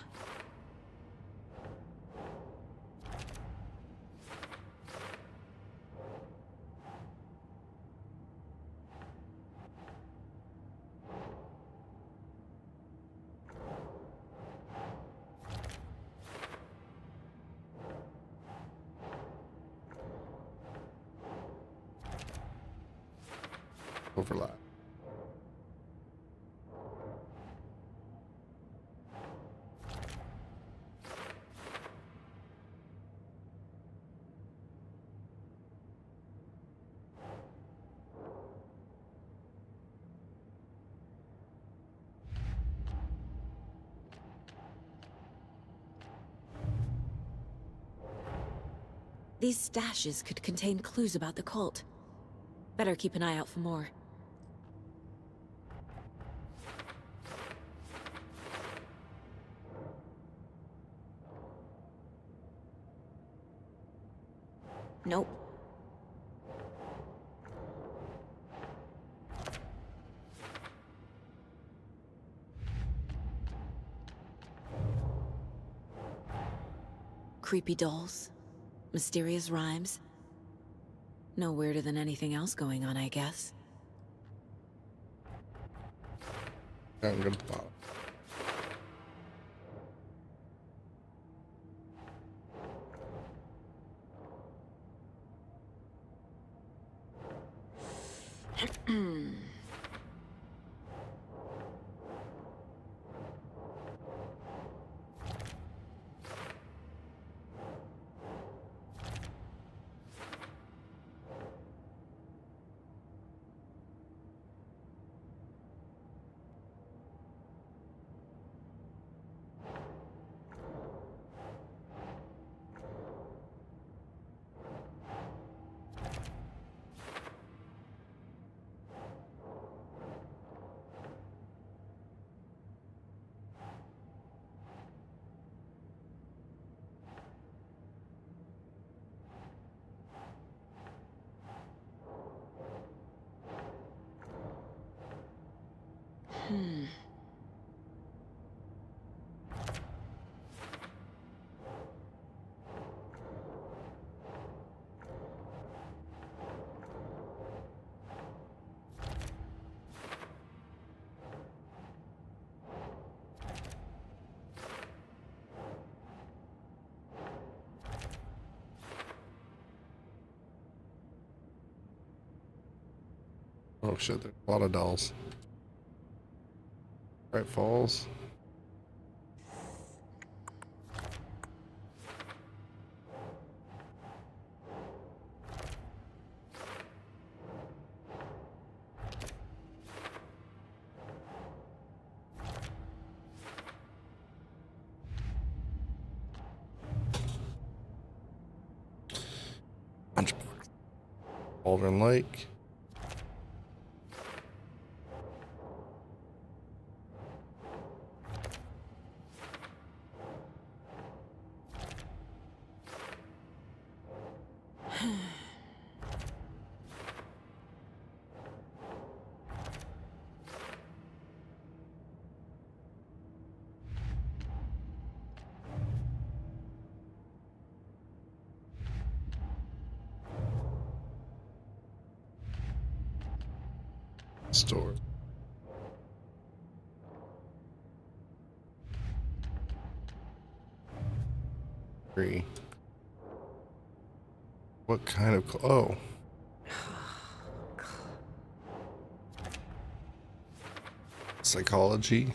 Overlap. These stashes could contain clues about the cult. Better keep an eye out for more. Nope. Creepy dolls. Mysterious rhymes. No weirder than anything else going on, I guess. I'm gonna bottom. Oh shit, there's a lot of dolls. Right, Falls. Bunch of Baldwin Lake. Store. Three. What kind of oh. Psychology.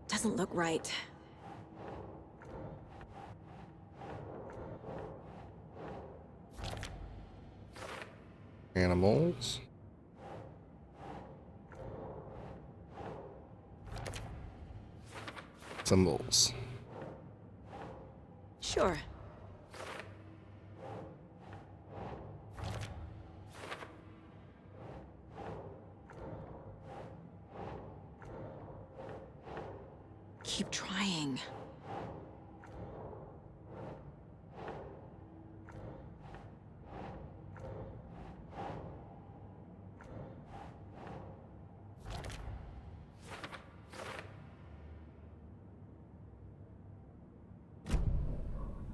Doesn't look right. Animals. Symbols. Sure. Keep trying.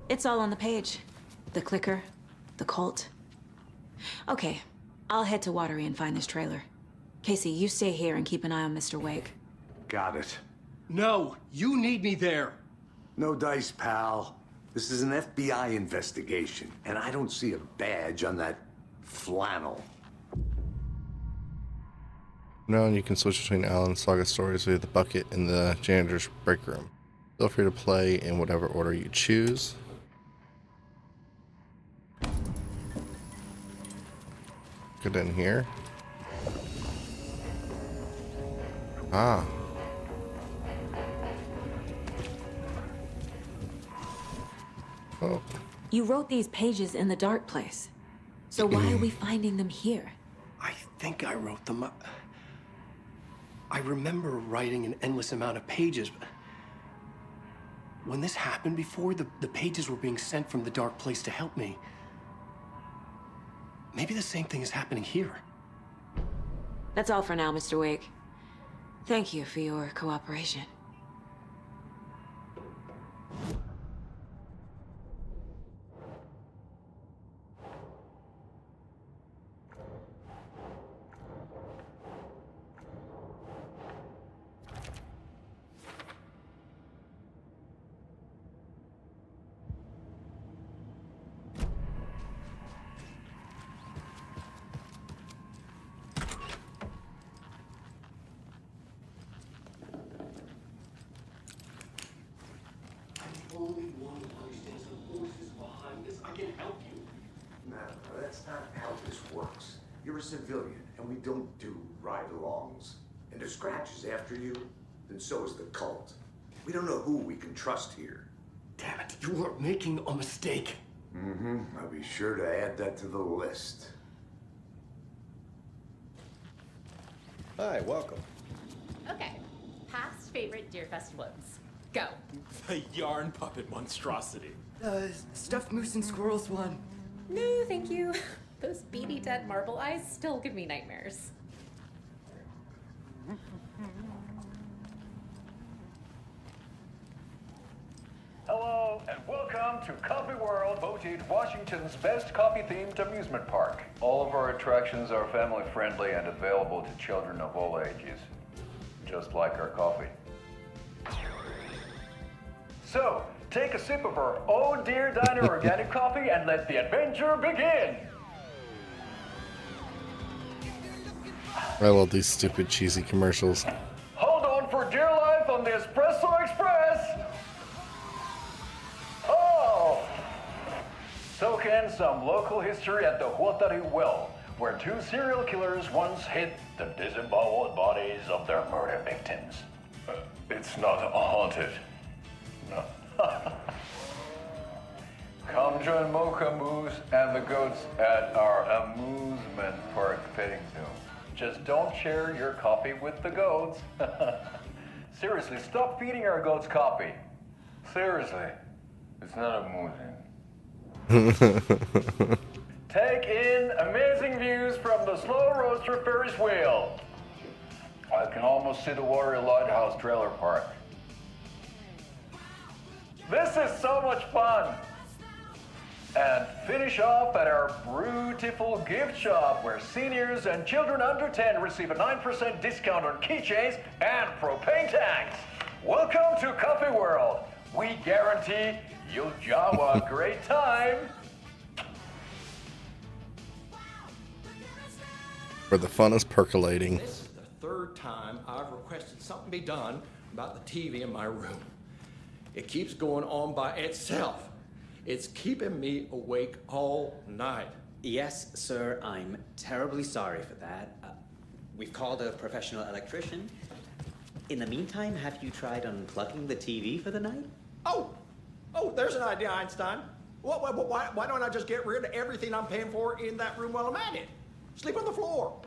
It's all on the page. The clicker, the cult. Okay, I'll head to Watery and find this trailer. Casey, you stay here and keep an eye on Mr. Wake. Got it. No, you need me there. No dice, pal. This is an FBI investigation, and I don't see a badge on that flannel. Now you can switch between Alan's saga stories with the bucket in the janitor's break room. Feel free to play in whatever order you choose. Get in here. Ah. Oh. You wrote these pages in the dark place. So why are we finding them here? I think I wrote them up. I remember writing an endless amount of pages. But when this happened before, the pages were being sent from the dark place to help me. Maybe the same thing is happening here. That's all for now, Mr. Wake. Thank you for your cooperation. can help you. No, that's not how this works. You're a civilian, and we don't do ride-alongs. And if Scratch is after you, then so is the cult. We don't know who we can trust here. Damn it, you are making a mistake. Mm-hmm. I'll be sure to add that to the list. Hi, welcome. Okay, past favorite Deerfest floats. Go. The yarn puppet monstrosity. Stuffed moose and squirrels one. No, thank you. Those beady dead marble eyes still give me nightmares. Hello, and welcome to Coffee World, voted Washington's best coffee-themed amusement park. All of our attractions are family-friendly and available to children of all ages, just like our coffee. So, take a sip of our Oh Dear Diner organic coffee and let the adventure begin! I love these stupid cheesy commercials. Hold on for dear life on the Espresso Express! Oh! Soak in some local history at the Huatari Well, where two serial killers once hid the disemboweled bodies of their murder victims. It's not haunted. No. Come join Mocha Moose and the goats at our amusement park petting zoo. Just don't share your coffee with the goats. Seriously, stop feeding our goats coffee. Seriously, it's not amusing. Take in amazing views from the Slow Roaster Ferris wheel. I can almost see the Warrior Lighthouse trailer park. This is so much fun! And finish off at our beautiful gift shop where seniors and children under 10 receive a 9% discount on keychains and propane tanks. Welcome to Coffee World. We guarantee you'll have a great time. Where the fun is percolating. This is the third time I've requested something be done about the TV in my room. It keeps going on by itself. It's keeping me awake all night. Yes, sir, I'm terribly sorry for that. We've called a professional electrician. In the meantime, have you tried unplugging the TV for the night? Oh, there's an idea, Einstein. Why don't I just get rid of everything I'm paying for in that room while I'm at it? Sleep on the floor.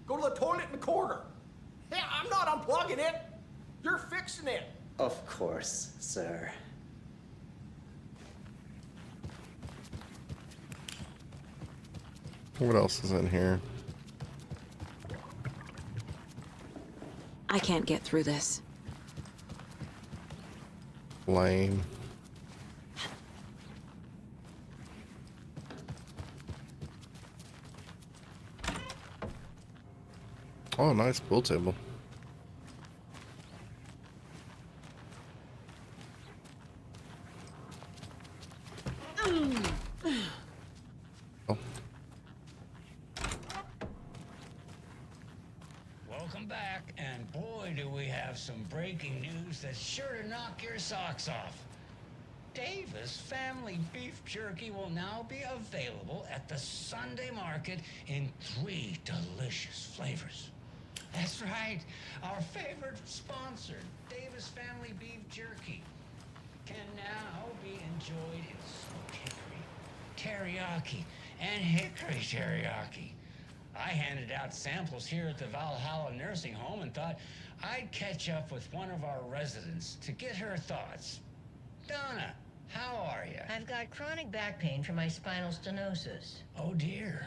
Go to the toilet in the corner. Yeah, I'm not unplugging it. You're fixing it. Of course, sir. What else is in here? I can't get through this. Lame. Oh, nice pool table. Oh. Welcome back, and boy, do we have some breaking news that's sure to knock your socks off. Davis Family Beef Jerky will now be available at the Sunday market in 3 delicious flavors. That's right, our favorite sponsor, Davis Family Beef Jerky, can now be enjoyed in smoked hickory, teriyaki, and hickory teriyaki. I handed out samples here at the Valhalla Nursing Home and thought I'd catch up with one of our residents to get her thoughts. Donna, how are you? I've got chronic back pain from my spinal stenosis. Oh dear.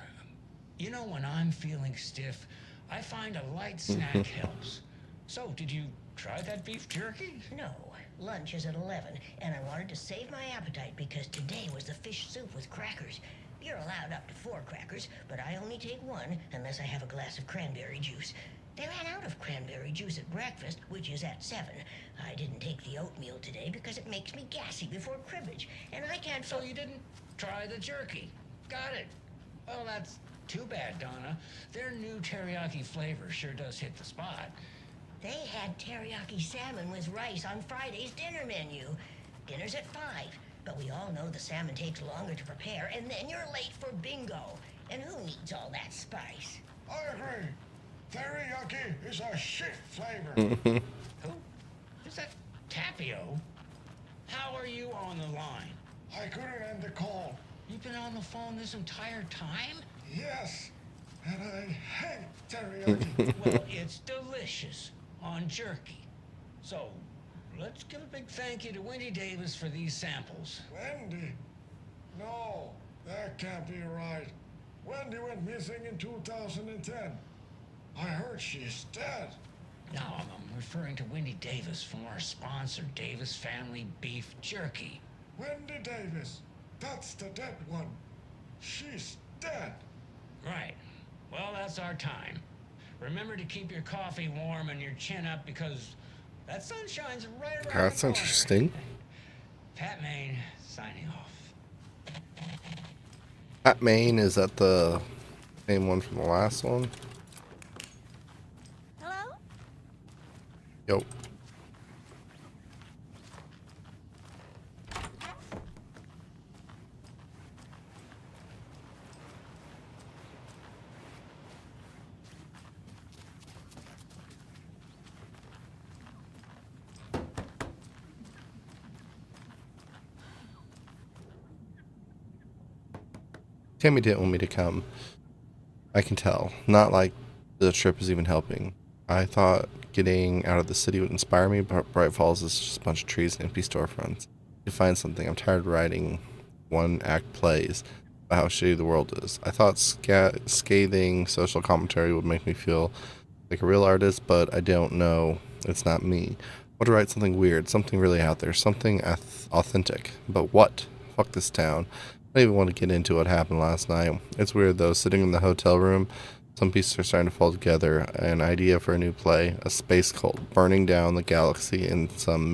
You know, when I'm feeling stiff, I find a light snack helps. So, did you try that beef jerky? No. Lunch is at 11, and I wanted to save my appetite because today was the fish soup with crackers. You're allowed up to 4 crackers, but I only take 1 unless I have a glass of cranberry juice. They ran out of cranberry juice at breakfast, which is at 7. I didn't take the oatmeal today because it makes me gassy before cribbage, and I can't... So you didn't try the jerky? Got it. Well, that's too bad, Donna. Their new teriyaki flavor sure does hit the spot. They had teriyaki salmon with rice on Friday's dinner menu. Dinner's at 5. But we all know the salmon takes longer to prepare, and then you're late for bingo. And who needs all that spice? I agree. Teriyaki is a shit flavor. Who? Is that Tapio? How are you on the line? I couldn't end the call. You've been on the phone this entire time? Yes, and I hate teriyaki. Well, it's delicious on jerky. So, let's give a big thank you to Wendy Davis for these samples. Wendy? No, that can't be right. Wendy went missing in 2010. I heard she's dead. No, I'm referring to Wendy Davis from our sponsor, Davis Family Beef Jerky. Wendy Davis. That's the dead one. She's dead. Right. Well, that's our time. Remember to keep your coffee warm and your chin up because that sun shines right around the corner. That's interesting. Pat Maine, signing off. Pat Maine, is that the same one from the last one? Hello? Yo. Tammy didn't want me to come. I can tell. Not like the trip is even helping. I thought getting out of the city would inspire me, but Bright Falls is just a bunch of trees and empty storefronts. To find something. I'm tired of writing one-act plays about how shitty the world is. I thought scathing social commentary would make me feel like a real artist, but I don't know. It's not me. I want to write something weird, something really out there, something authentic. But what? Fuck this town. I don't even want to get into what happened last night. It's weird though, sitting in the hotel room, some pieces are starting to fall together. An idea for a new play, a space cult burning down the galaxy in some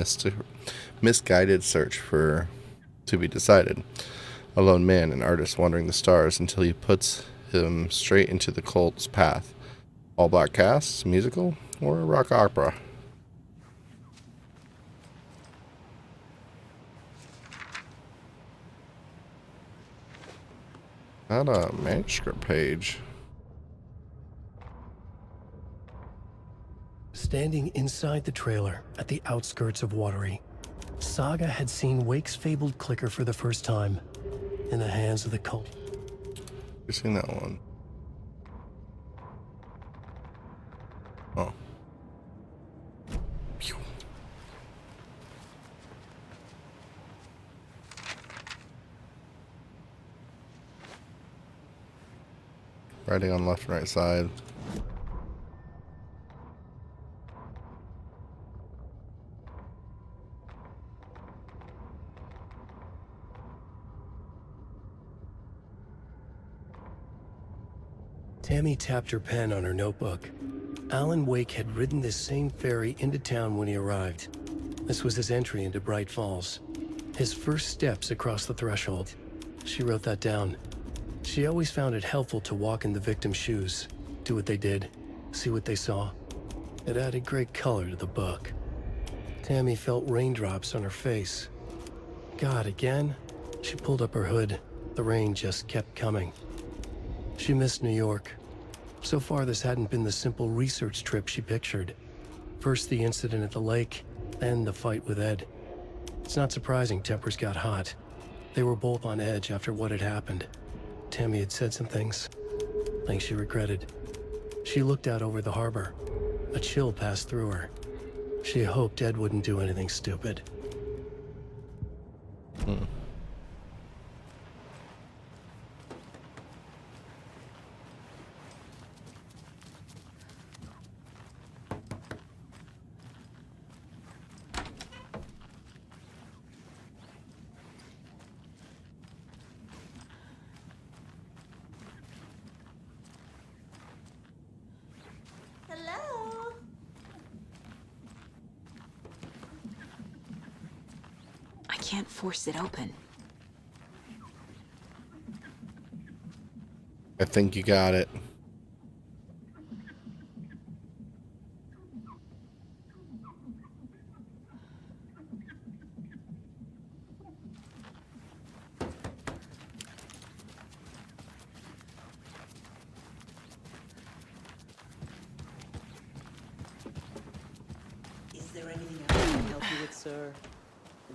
misguided search for to be decided. A lone man, an artist wandering the stars until he puts him straight into the cult's path. All black cast, musical, or a rock opera. Not a manuscript page. Standing inside the trailer at the outskirts of Watery, Saga had seen Wake's fabled clicker for the first time in the hands of the cult. You've seen that one. Oh. Pew. Writing on left and right side. Tammy tapped her pen on her notebook. Alan Wake had ridden this same ferry into town when he arrived. This was his entry into Bright Falls. His first steps across the threshold. She wrote that down. She always found it helpful to walk in the victim's shoes, do what they did, see what they saw. It added great color to the book. Tammy felt raindrops on her face. God, again? She pulled up her hood. The rain just kept coming. She missed New York. So far, this hadn't been the simple research trip she pictured. First the incident at the lake, then the fight with Ed. It's not surprising tempers got hot. They were both on edge after what had happened. Tammy had said some things she regretted. She looked out over the harbor. A chill passed through her. She hoped Ed wouldn't do anything stupid. Hello? I can't force it open. I think you got it. there anything else I can help you with, sir?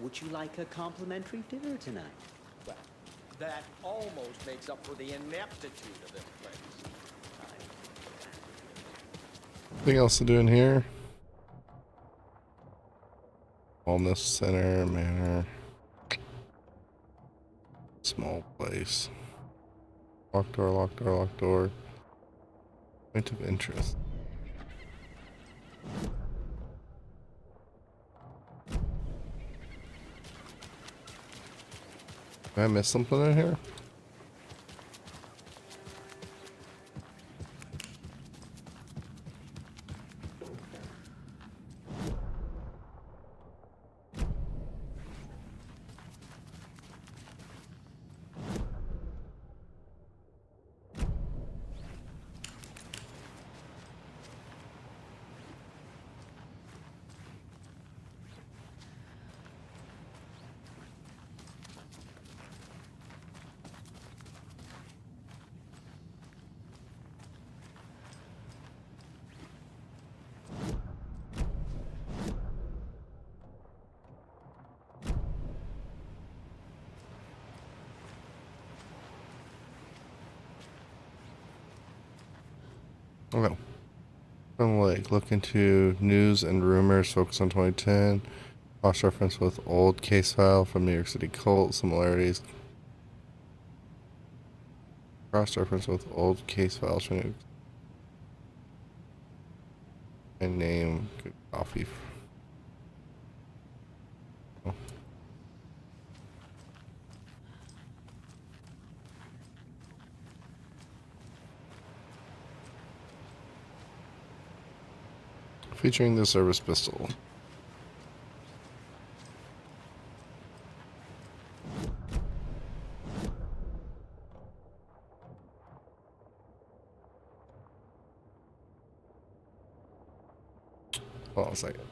Would you like a complimentary dinner tonight? Well, that almost makes up for the ineptitude of this place. Anything else to do in here? Wellness center, manor. Small place. Locked door, locked door, locked door. Point of interest. Did I miss something in here? Okay. From Lake, look into news and rumors, focus on 2010. Cross reference with old case file from New York City cult, similarities. Cross reference with old case files from New York. And name, good coffee. Oh. Featuring the service pistol. Hold on a second.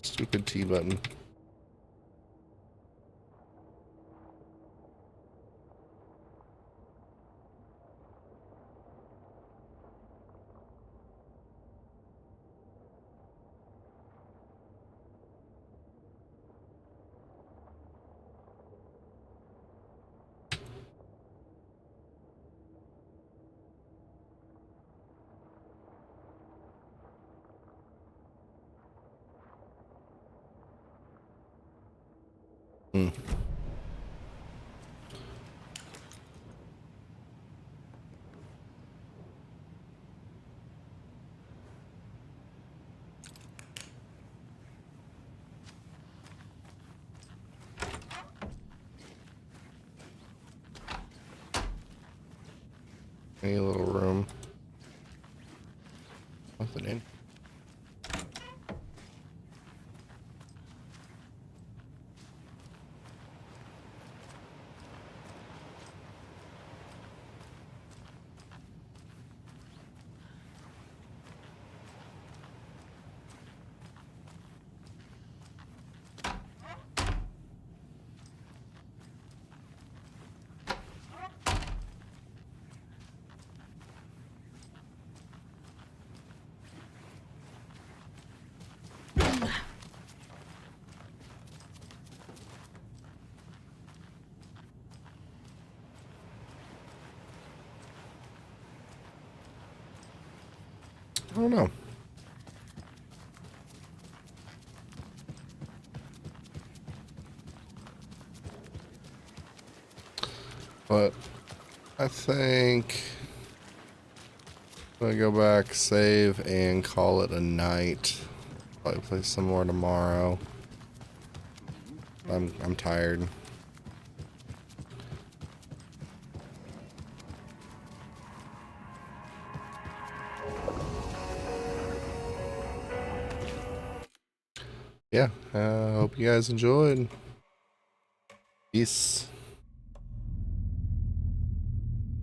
Stupid T button. Hmm. Any little room. Nothing in. I don't know. But I think I'm gonna go back, save, and call it a night. Probably play some more tomorrow. I'm tired. Yeah, hope you guys enjoyed. Peace.